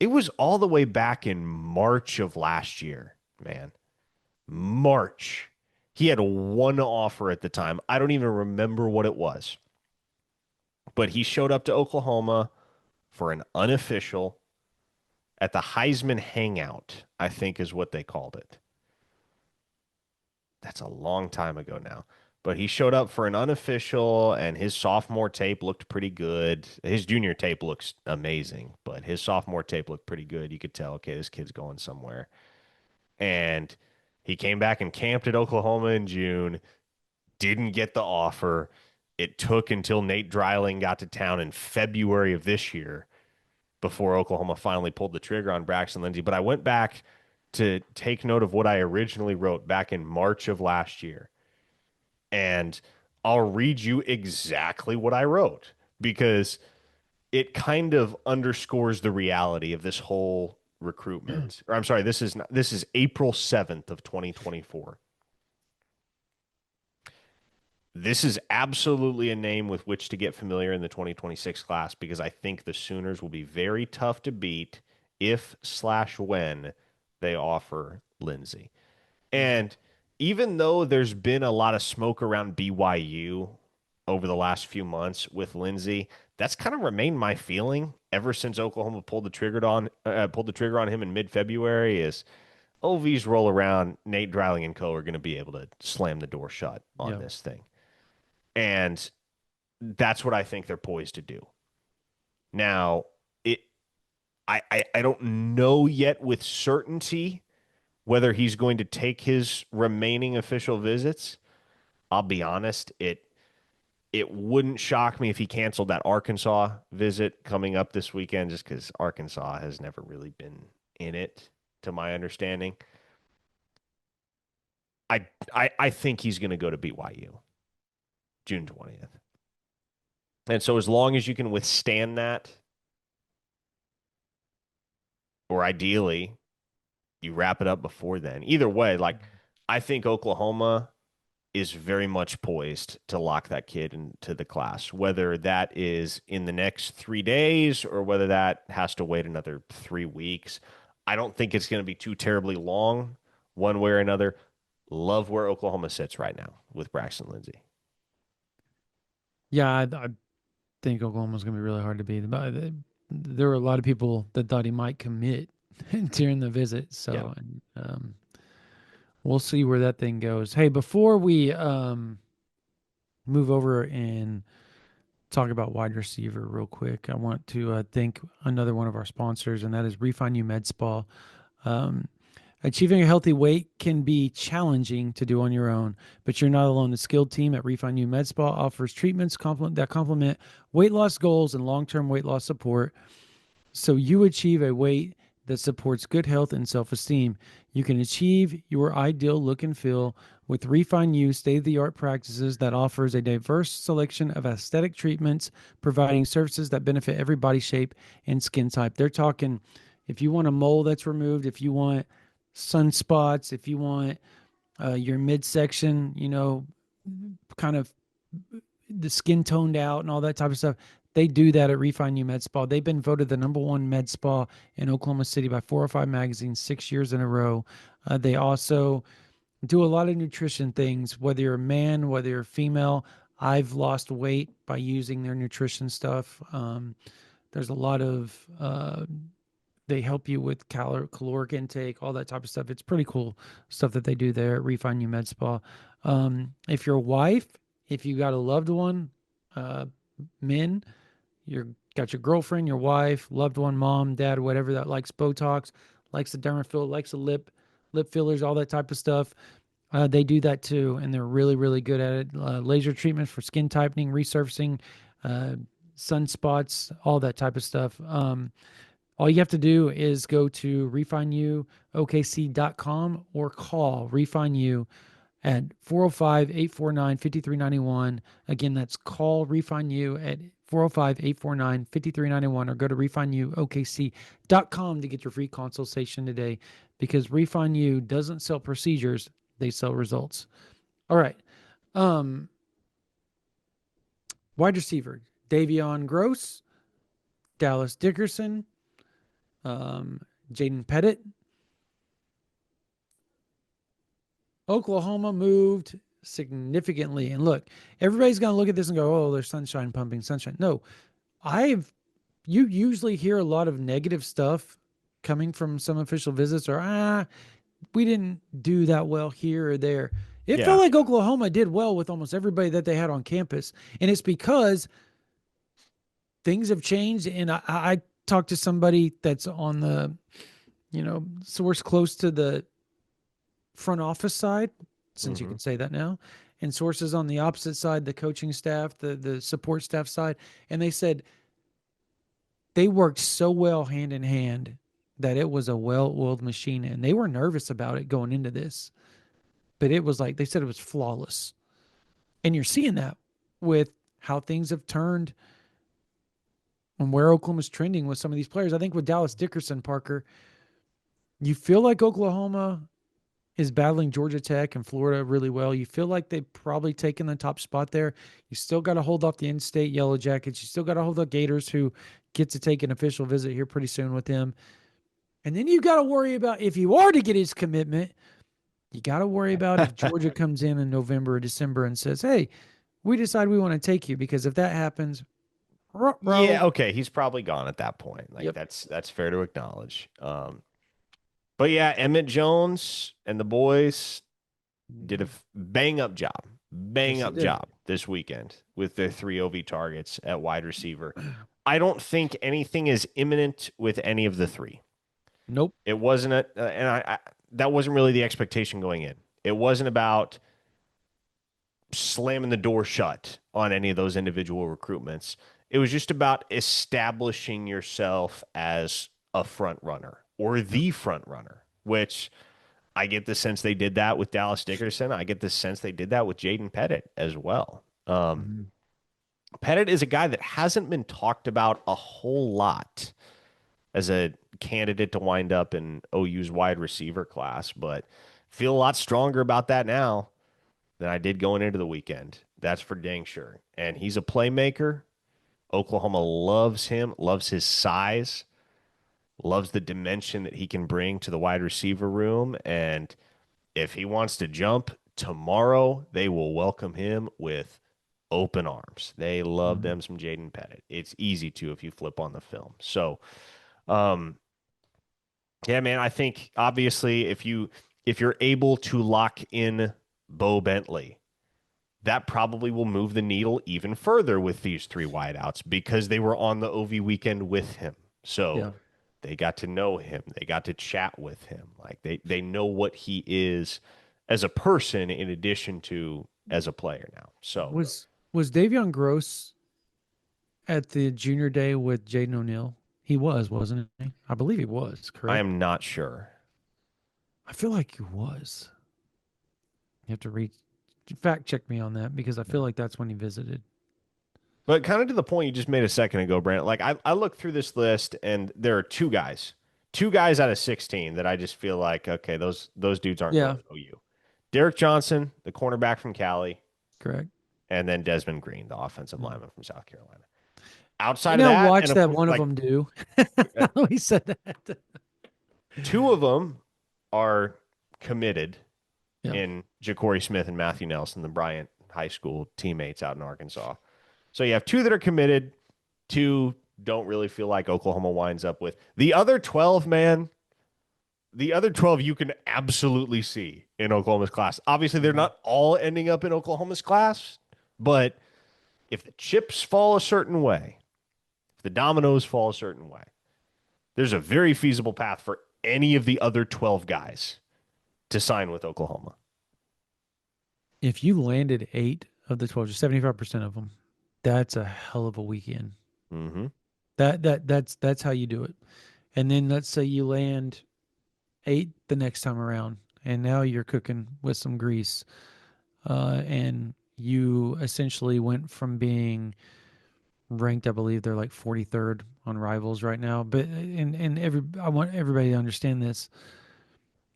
It was all the way back in March of last year, man. March. He had one offer at the time. I don't even remember what it was, but he showed up to Oklahoma for an unofficial at the Heisman Hangout, I think is what they called it. That's a long time ago now. But he showed up for an unofficial, and his sophomore tape looked pretty good. His junior tape looks amazing, but his sophomore tape looked pretty good. You could tell, okay, this kid's going somewhere. And he came back and camped at Oklahoma in June, didn't get the offer. It took until Nate Dreiling got to town in February of this year before Oklahoma finally pulled the trigger on Braxton Lindsey. But I went back to take note of what I originally wrote back in March of last year. And I'll read you exactly what I wrote because it kind of underscores the reality of this whole recruitment. Or I'm sorry, this is April 7th of 2024. This is absolutely a name with which to get familiar in the 2026 class because I think the Sooners will be very tough to beat if/when they offer Lindsey. And even though there's been a lot of smoke around BYU over the last few months with Lindsey, that's kind of remained my feeling ever since Oklahoma pulled the trigger on him in mid-February. Is OVs roll around, Nate Dreiling and co are going to be able to slam the door shut on Yeah. this thing, and that's what I think they're poised to do. Now, I don't know yet with certainty whether he's going to take his remaining official visits. I'll be honest, it wouldn't shock me if he canceled that Arkansas visit coming up this weekend just because Arkansas has never really been in it, to my understanding. I think he's going to go to BYU June 20th. And so as long as you can withstand that, or ideally you wrap it up before then. Either way, like I think Oklahoma is very much poised to lock that kid into the class, whether that is in the next 3 days or whether that has to wait another 3 weeks. I don't think it's going to be too terribly long, one way or another. Love where Oklahoma sits right now with Braxton Lindsey. Yeah, I think Oklahoma's going to be really hard to beat. There were a lot of people that thought he might commit during the visit. Yeah. So we'll see where that thing goes. Hey, before we move over and talk about wide receiver real quick, I want to thank another one of our sponsors, and that is Refine You Med Spa. Achieving a healthy weight can be challenging to do on your own, but you're not alone. The skilled team at Refine You Med Spa offers treatments that complement weight loss goals and long-term weight loss support, so you achieve a weight that supports good health and self-esteem. You can achieve your ideal look and feel with Refine You state-of-the-art practices that offers a diverse selection of aesthetic treatments, providing services that benefit every body shape and skin type. They're talking if you want a mole that's removed, if you want sunspots, if you want your midsection, kind of the skin toned out and all that type of stuff. They do that at Refine You Med Spa. They've been voted the #1 med spa in Oklahoma City by 405 Magazine 6 years in a row. They also do a lot of nutrition things, whether you're a man, whether you're female. I've lost weight by using their nutrition stuff. There's a lot of they help you with caloric intake, all that type of stuff. It's pretty cool stuff that they do there at Refine You Med Spa. If you're a wife, if you got a loved one, men, you're got your girlfriend, your wife, loved one, mom, dad, whatever that likes Botox, likes the dermafill, likes the lip fillers, all that type of stuff. They do that too, and they're really, really good at it. Laser treatments for skin tightening, resurfacing, sunspots, all that type of stuff. All you have to do is go to refineyouokc.com or call Refine You at 405-849-5391. Again, that's call Refine You at 405-849-5391 or go to refineyookc.com to get your free consultation today because Refine You doesn't sell procedures, they sell results. All right. Um, Wide receiver, Davion Gross, Dallas Dickerson, um, Jaden Pettit. Oklahoma moved significantly. And look, everybody's going to look at this and go, oh, there's sunshine pumping sunshine. No, you usually hear a lot of negative stuff coming from some official visits or, we didn't do that well here or there. It felt Yeah. like Oklahoma did well with almost everybody that they had on campus. And it's because things have changed. And I talked to somebody that's on the, source close to the front office side, since you Mm-hmm. can say that now, and sources on the opposite side, the coaching staff, the support staff side, and they said they worked so well hand in hand that it was a well-oiled machine, and they were nervous about it going into this, but it was like they said it was flawless, and you're seeing that with how things have turned and where Oklahoma's trending with some of these players. I think with Dallas Dickerson, Parker, you feel like Oklahoma is battling Georgia Tech and Florida really well. You feel like they've probably taken the top spot there. You still got to hold off the in-state Yellow Jackets. You still got to hold the Gators, who get to take an official visit here pretty soon with them. And then you got to worry about if you are to get his commitment, you got to worry about if Georgia comes in November or December and says, hey, we decide we want to take you. Because if that happens, Yeah, ruh-roh. okay, he's probably gone at that point. Like Yep. that's fair to acknowledge. But yeah, Emmett Jones and the boys did a bang up job, Yes, bang they up did. job this weekend with their three OV targets at wide receiver. I don't think anything is imminent with any of the three. Nope. It wasn't I that wasn't really the expectation going in. It wasn't about slamming the door shut on any of those individual recruitments. It was just about establishing yourself as a front runner or Yep. the front runner, which I get the sense they did that with Dallas Dickerson. I get the sense they did that with Jaden Pettit as well. Mhm. Pettit is a guy that hasn't been talked about a whole lot as a candidate to wind up in OU's wide receiver class, but feel a lot stronger about that now than I did going into the weekend. That's for dang sure. And he's a playmaker. Oklahoma loves him, loves his size, loves the dimension that he can bring to the wide receiver room. And if he wants to jump tomorrow, they will welcome him with open arms. They love Mhm. them some Jaden Pettit. It's easy to if you flip on the film. So, um, yeah, man, I think obviously if you're able to lock in Bo Bentley, that probably will move the needle even further with these three wideouts because they were on the OV weekend with him. So Yeah. they got to know him. They got to chat with him. Like they know what he is as a person in addition to as a player now. So Was Davion Gross at the junior day with Jaden O'Neal? He was, wasn't he? I believe he was, I correct? am not sure. I feel like he was. You have to fact check me on that because I feel like that's when he visited. But kind of to the point you just made a second ago, Brent, like I looked through this list and there are two guys out of 16 that I just feel like, okay, those dudes aren't going Yeah, to OU. Derek Johnson, the cornerback from Cali, correct. and then Desmond Green, the offensive Mm. lineman from South Carolina. I Outside of now that, watch and of that course, one of like them do. We said that. two of them are committed Yeah. in Ja'Cory Smith and Matthew Nelson, the Bryant High School teammates out in Arkansas. So you have two that are committed, two don't really feel like Oklahoma winds up with. The other 12, man, the other 12 you can absolutely see in Oklahoma's class. Obviously, they're Mhm. not all ending up in Oklahoma's class, but if the chips fall a certain way, if the dominoes fall a certain way, there's a very feasible path for any of the other 12 guys to sign with Oklahoma. If you landed 8 of the 12, just 75% of them, that's a hell of a weekend. Mm-hmm. That's how you do it. And then let's say you land 8 the next time around. and now you're cooking with some grease. And you essentially went from being ranked, I believe they're like 43rd on Rivals right now. But I want everybody to understand this.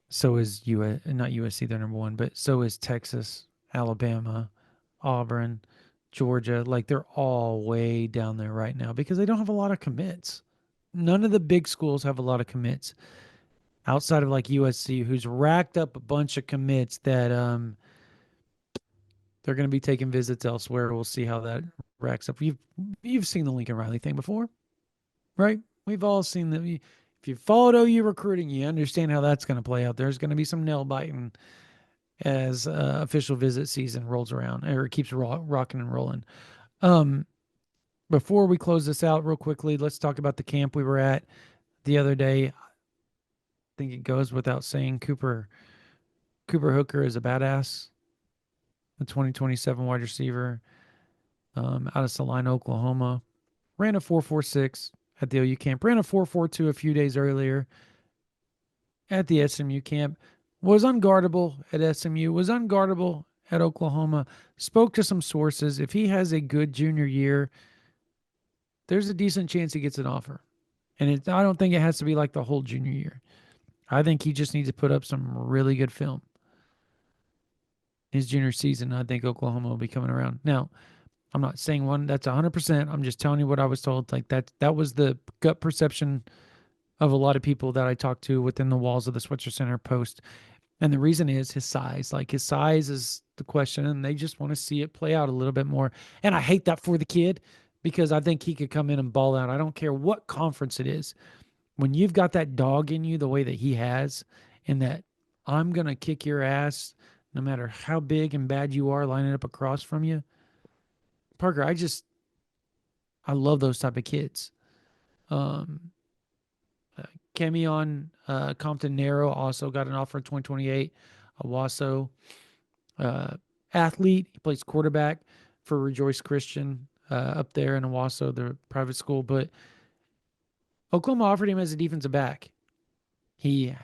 So is not USC, they're number one, but so is Texas, Alabama, Auburn, Georgia. Like they're all way down there right now because they don't have a lot of commits. None of the big schools have a lot of commits outside of like USC, who's racked up a bunch of commits that they're going to be taking visits elsewhere. We'll see how that racks up. You've seen the Lincoln Riley thing before, right? We've all seen that. If you followed OU recruiting, you understand how that's going to play out. There's going to be some nail biting as official visit season rolls around or keeps rocking and rolling. Um, Before we close this out real quickly, let's talk about the camp we were at the other day. I think it goes without saying Cooper Hooker is a badass, the 2027 wide receiver out of Salina, Oklahoma. Ran a 4.46 at the OU camp. Ran a 4.42 a few days earlier at the SMU camp. Was unguardable at SMU. Was unguardable at Oklahoma. Spoke to some sources. If he has a good junior year, there's a decent chance he gets an offer. And I don't think it has to be like the whole junior year. I think he just needs to put up some really good film. His junior season, I think Oklahoma will be coming around. Now, I'm not saying one that's 100%. I'm just telling you what I was told. Like that was the gut perception of a lot of people that I talked to within the walls of the Switzer Center post. And the reason is his size. Like his size is the question, and they just want to see it play out a little bit more. And I hate that for the kid because I think he could come in and ball out. I don't care what conference it is. When you've got that dog in you the way that he has, and that I'm going to kick your ass no matter how big and bad you are lining up across from you. Parker, I love those type of kids. Um, Kemion Compton Narrow also got an offer in 2028. Owasso, athlete. He plays quarterback for Rejoice Christian up there in Owasso, the private school. But Oklahoma offered him as a defensive back. He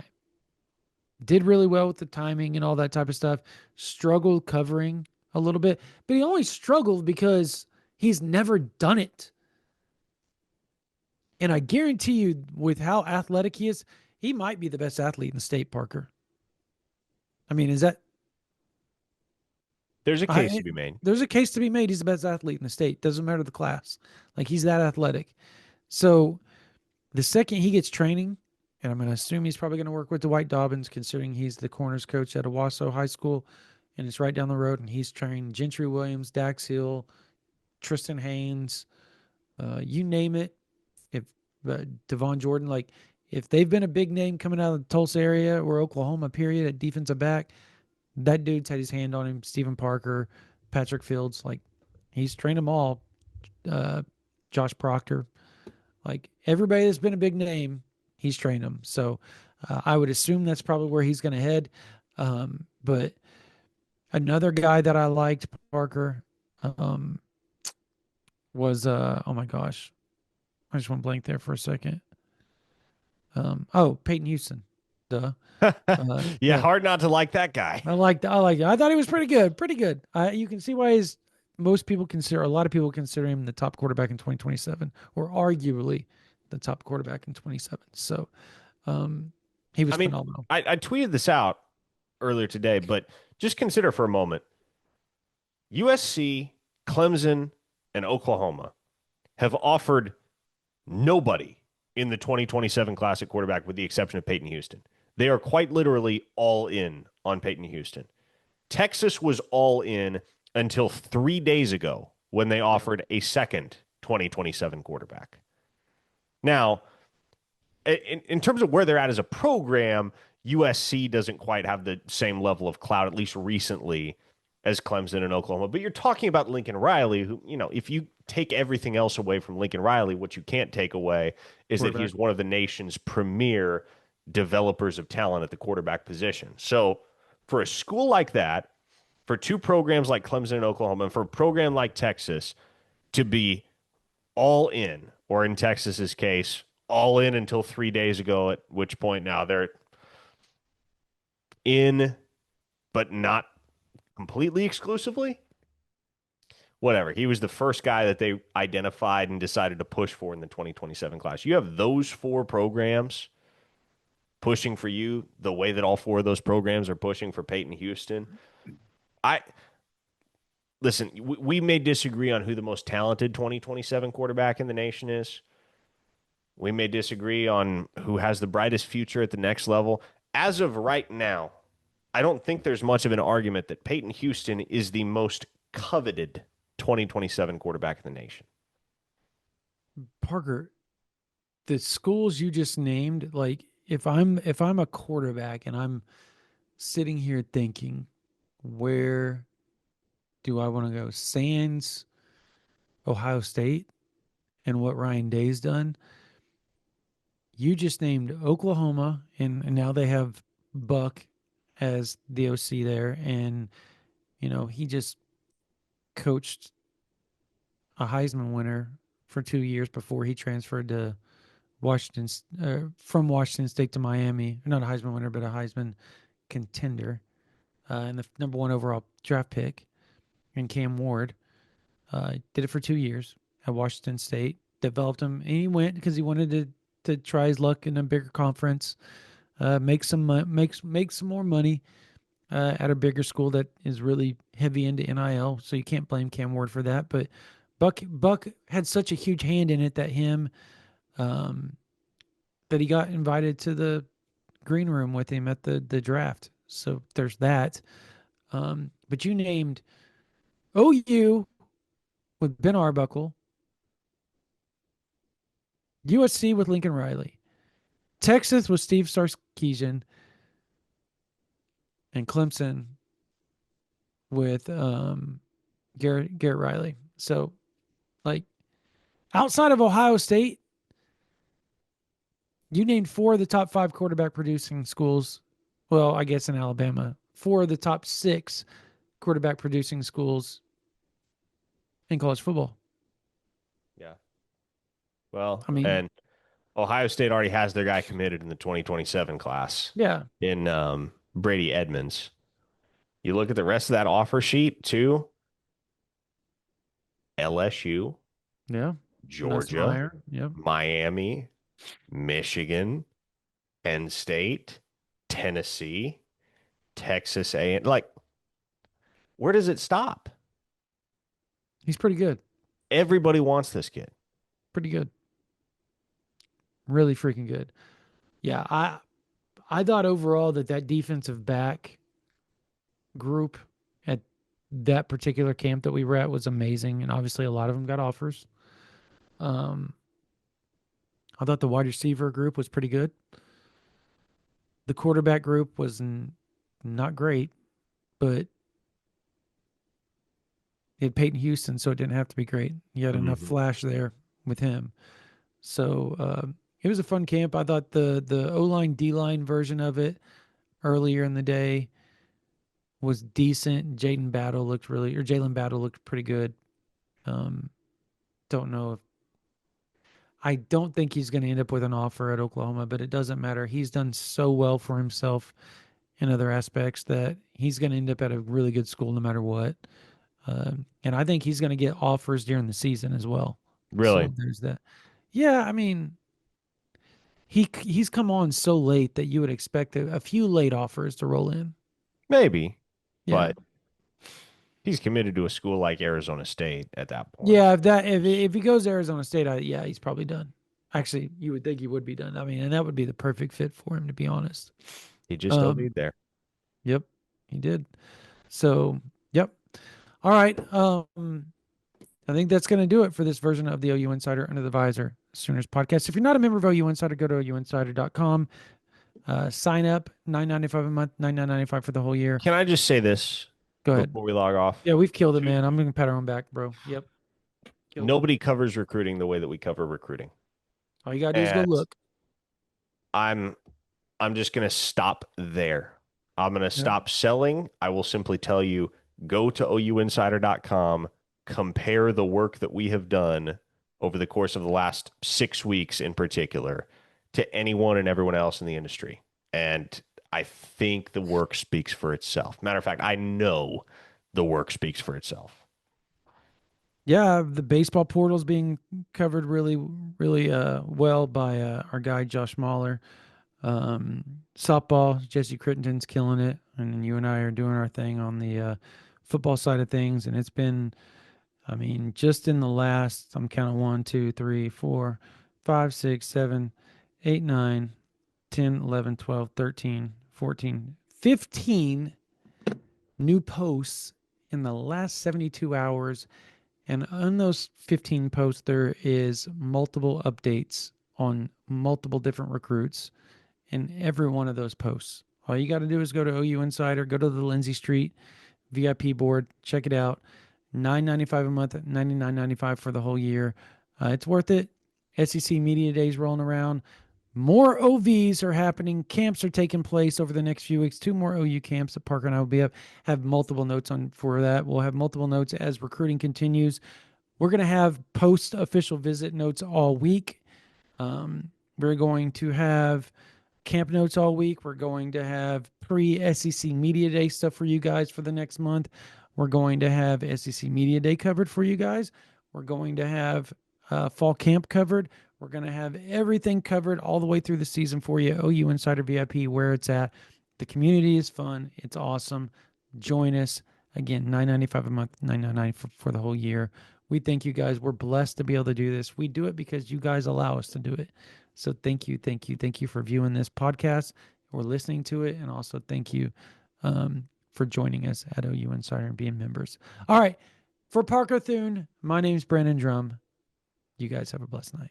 did really well with the timing and all that type of stuff. Struggled covering a little bit, but he only struggled because he's never done it. And I guarantee you, with how athletic he is, he might be the best athlete in the state, Parker. I mean, is that There's a case to be made. there's a case to be made. He's the best athlete in the state. Doesn't matter the class. Like he's that athletic. So the second he gets training, and I'm going to assume he's probably going to work with Dwight Dobbins, considering he's the corners coach at Owasso High School, and it's right down the road. And he's trained Gentry Williams, Dax Hill, Tristan Haynes, you name it. If Devon Jordan, like if they've been a big name coming out of the Tulsa area or Oklahoma, period, at defensive back, that dude's had his hand on him. Stephen Parker, Patrick Fields, like he's trained them all. Josh Proctor, like everybody that's been a big name, he's trained them. So I would assume that's probably where he's going to head. But another guy that I liked, Parker, was oh my gosh, I just went blank there for a second. Peyton Houston, duh. Yeah, hard not to like that guy. I liked it. I thought he was pretty good. Pretty good. You can see why a lot of people consider him the top quarterback in 2027, or arguably the top quarterback in 27. So he was phenomenal. I tweeted this out earlier today, but just consider for a moment USC, Clemson, and Oklahoma have offered nobody in the 2027 class at quarterback with the exception of Peyton Houston. They are quite literally all in on Peyton Houston. Texas was all in until 3 days ago when they offered a second 2027 quarterback. Now, in terms of where they're at as a program, USC doesn't quite have the same level of clout, at least recently, as Clemson and Oklahoma. But you're talking about Lincoln Riley, who, if you take everything else away from Lincoln Riley, what you can't take away is that he's one of the nation's premier developers of talent at the quarterback position. So for a school like that, for two programs like Clemson and Oklahoma, and for a program like Texas to be all in, or in Texas's case, all in until 3 days ago, at which point now they're in, but not completely exclusively. Whatever. He was the first guy that they identified and decided to push for in the 2027 class. You have those four programs pushing for you the way that all four of those programs are pushing for Peyton Houston. I listen, we may disagree on who the most talented 2027 quarterback in the nation is. We may disagree on who has the brightest future at the next level. As of right now, I don't think there's much of an argument that Peyton Houston is the most coveted 2027 quarterback in the nation. Parker, the schools you just named, like if I'm a quarterback and I'm sitting here thinking, where do I want to go? Sans Ohio State and what Ryan Day's done. You just named Oklahoma, and now they have Buck as the OC there, and he just coached a Heisman winner for 2 years before he transferred to Washington, from Washington State to Miami. Not a Heisman winner, but a Heisman contender, and the number one overall draft pick. And Cam Ward did it for 2 years at Washington State. Developed him, and he went because he wanted to try his luck in a bigger conference, make some make some more money at a bigger school that is really heavy into NIL. So you can't blame Cam Ward for that. But Buck had such a huge hand in it that um, he got invited to the green room with him at the draft. So there's that. But you named OU with Ben Arbuckle, USC with Lincoln Riley, Texas with Steve Sarkisian, and Clemson with Garrett Riley. So, like, outside of Ohio State, you named four of the top five quarterback producing schools. Well, I guess in Alabama, four of the top six quarterback producing schools in college football. Yeah. Well, I mean, and Ohio State already has their guy committed in the 2027 class yeah, in Brady Edmonds. You look at the rest of that offer sheet too. LSU, yeah. Georgia, Nussmeier, yep. Miami, Michigan, Penn State, Tennessee, Texas A. Like, where does it stop? He's pretty good. Everybody wants this kid. Pretty good. Really freaking good. Yeah, I thought overall that defensive back group at that particular camp that we were at was amazing, and obviously a lot of them got offers. Um, I thought the wide receiver group was pretty good. The quarterback group was not great, but it had Peyton Houston, so it didn't have to be great. You had enough flash there with him. So it was a fun camp. I thought the O-line, D-line version of it earlier in the day was decent. Jalen Battle looked pretty good. Don't know if I don't think he's going to end up with an offer at Oklahoma, but it doesn't matter. He's done so well for himself in other aspects that he's going to end up at a really good school no matter what. And I think he's going to get offers during the season as well. Really? So there's that. Yeah, I mean, he's come on so late that you would expect a few late offers to roll in. Maybe, Yeah. but he's committed to a school like Arizona State at that point. Yeah, if he goes to Arizona State, yeah, he's probably done. Actually, you would think he would be done. I mean, and that would be the perfect fit for him, to be honest. He just don't need there. Yep, he did. So, yep. All right. I think that's going to do it for this version of the OU Insider Under the Visor Sooners podcast. If you're not a member of OU Insider, go to ouinsider.com. Sign up, $9.95 a month, $99.95 for the whole year. Can I just say this? Go ahead. Before we log off. Yeah, we've killed it, man. I'm going to pat our own back, bro. Yep. Nobody covers recruiting the way that we cover recruiting. All you got to do is go look. I'm just going to stop there. I'm going to stop selling. I will simply tell you, go to ouinsider.com, compare the work that we have done over the course of the last 6 weeks in particular to anyone and everyone else in the industry. And I think the work speaks for itself. Matter of fact, I know the work speaks for itself. Yeah, the baseball portal's being covered really, really well by our guy Josh Mahler. Softball, Jesse Crittenden's killing it, and then you and I are doing our thing on the football side of things. And it's been, I mean, just in the last, I'm counting 1, 2, 3, 4, 5, 6, 7, 8, 9, 10, 11, 12, 13, 14, 15 new posts in the last 72 hours. And on those 15 posts, there is multiple updates on multiple different recruits in every one of those posts. All you got to do is go to OU Insider, go to the Lindsay Street VIP board, check it out. $9.95 a month, $99.95 for the whole year. It's worth it. SEC Media Days rolling around. More OVs are happening. Camps are taking place over the next few weeks. 2 more OU camps that Parker and I will be up. Have multiple notes on for that. We'll have multiple notes as recruiting continues. We're going to have post official visit notes all week. We're going to have camp notes all week. We're going to have pre-SEC Media Day stuff for you guys for the next month. We're going to have SEC Media Day covered for you guys. We're going to have fall camp covered. We're going to have everything covered all the way through the season for you. OU Insider VIP, where it's at. The community is fun. It's awesome. Join us. Again, $9.95 a month, $9.99 for the whole year. We thank you guys. We're blessed to be able to do this. We do it because you guys allow us to do it. So thank you, thank you, thank you for viewing this podcast or listening to it. And also thank you for joining us at OU Insider and being members. All right. For Parker Thune, my name's Brandon Drum. You guys have a blessed night.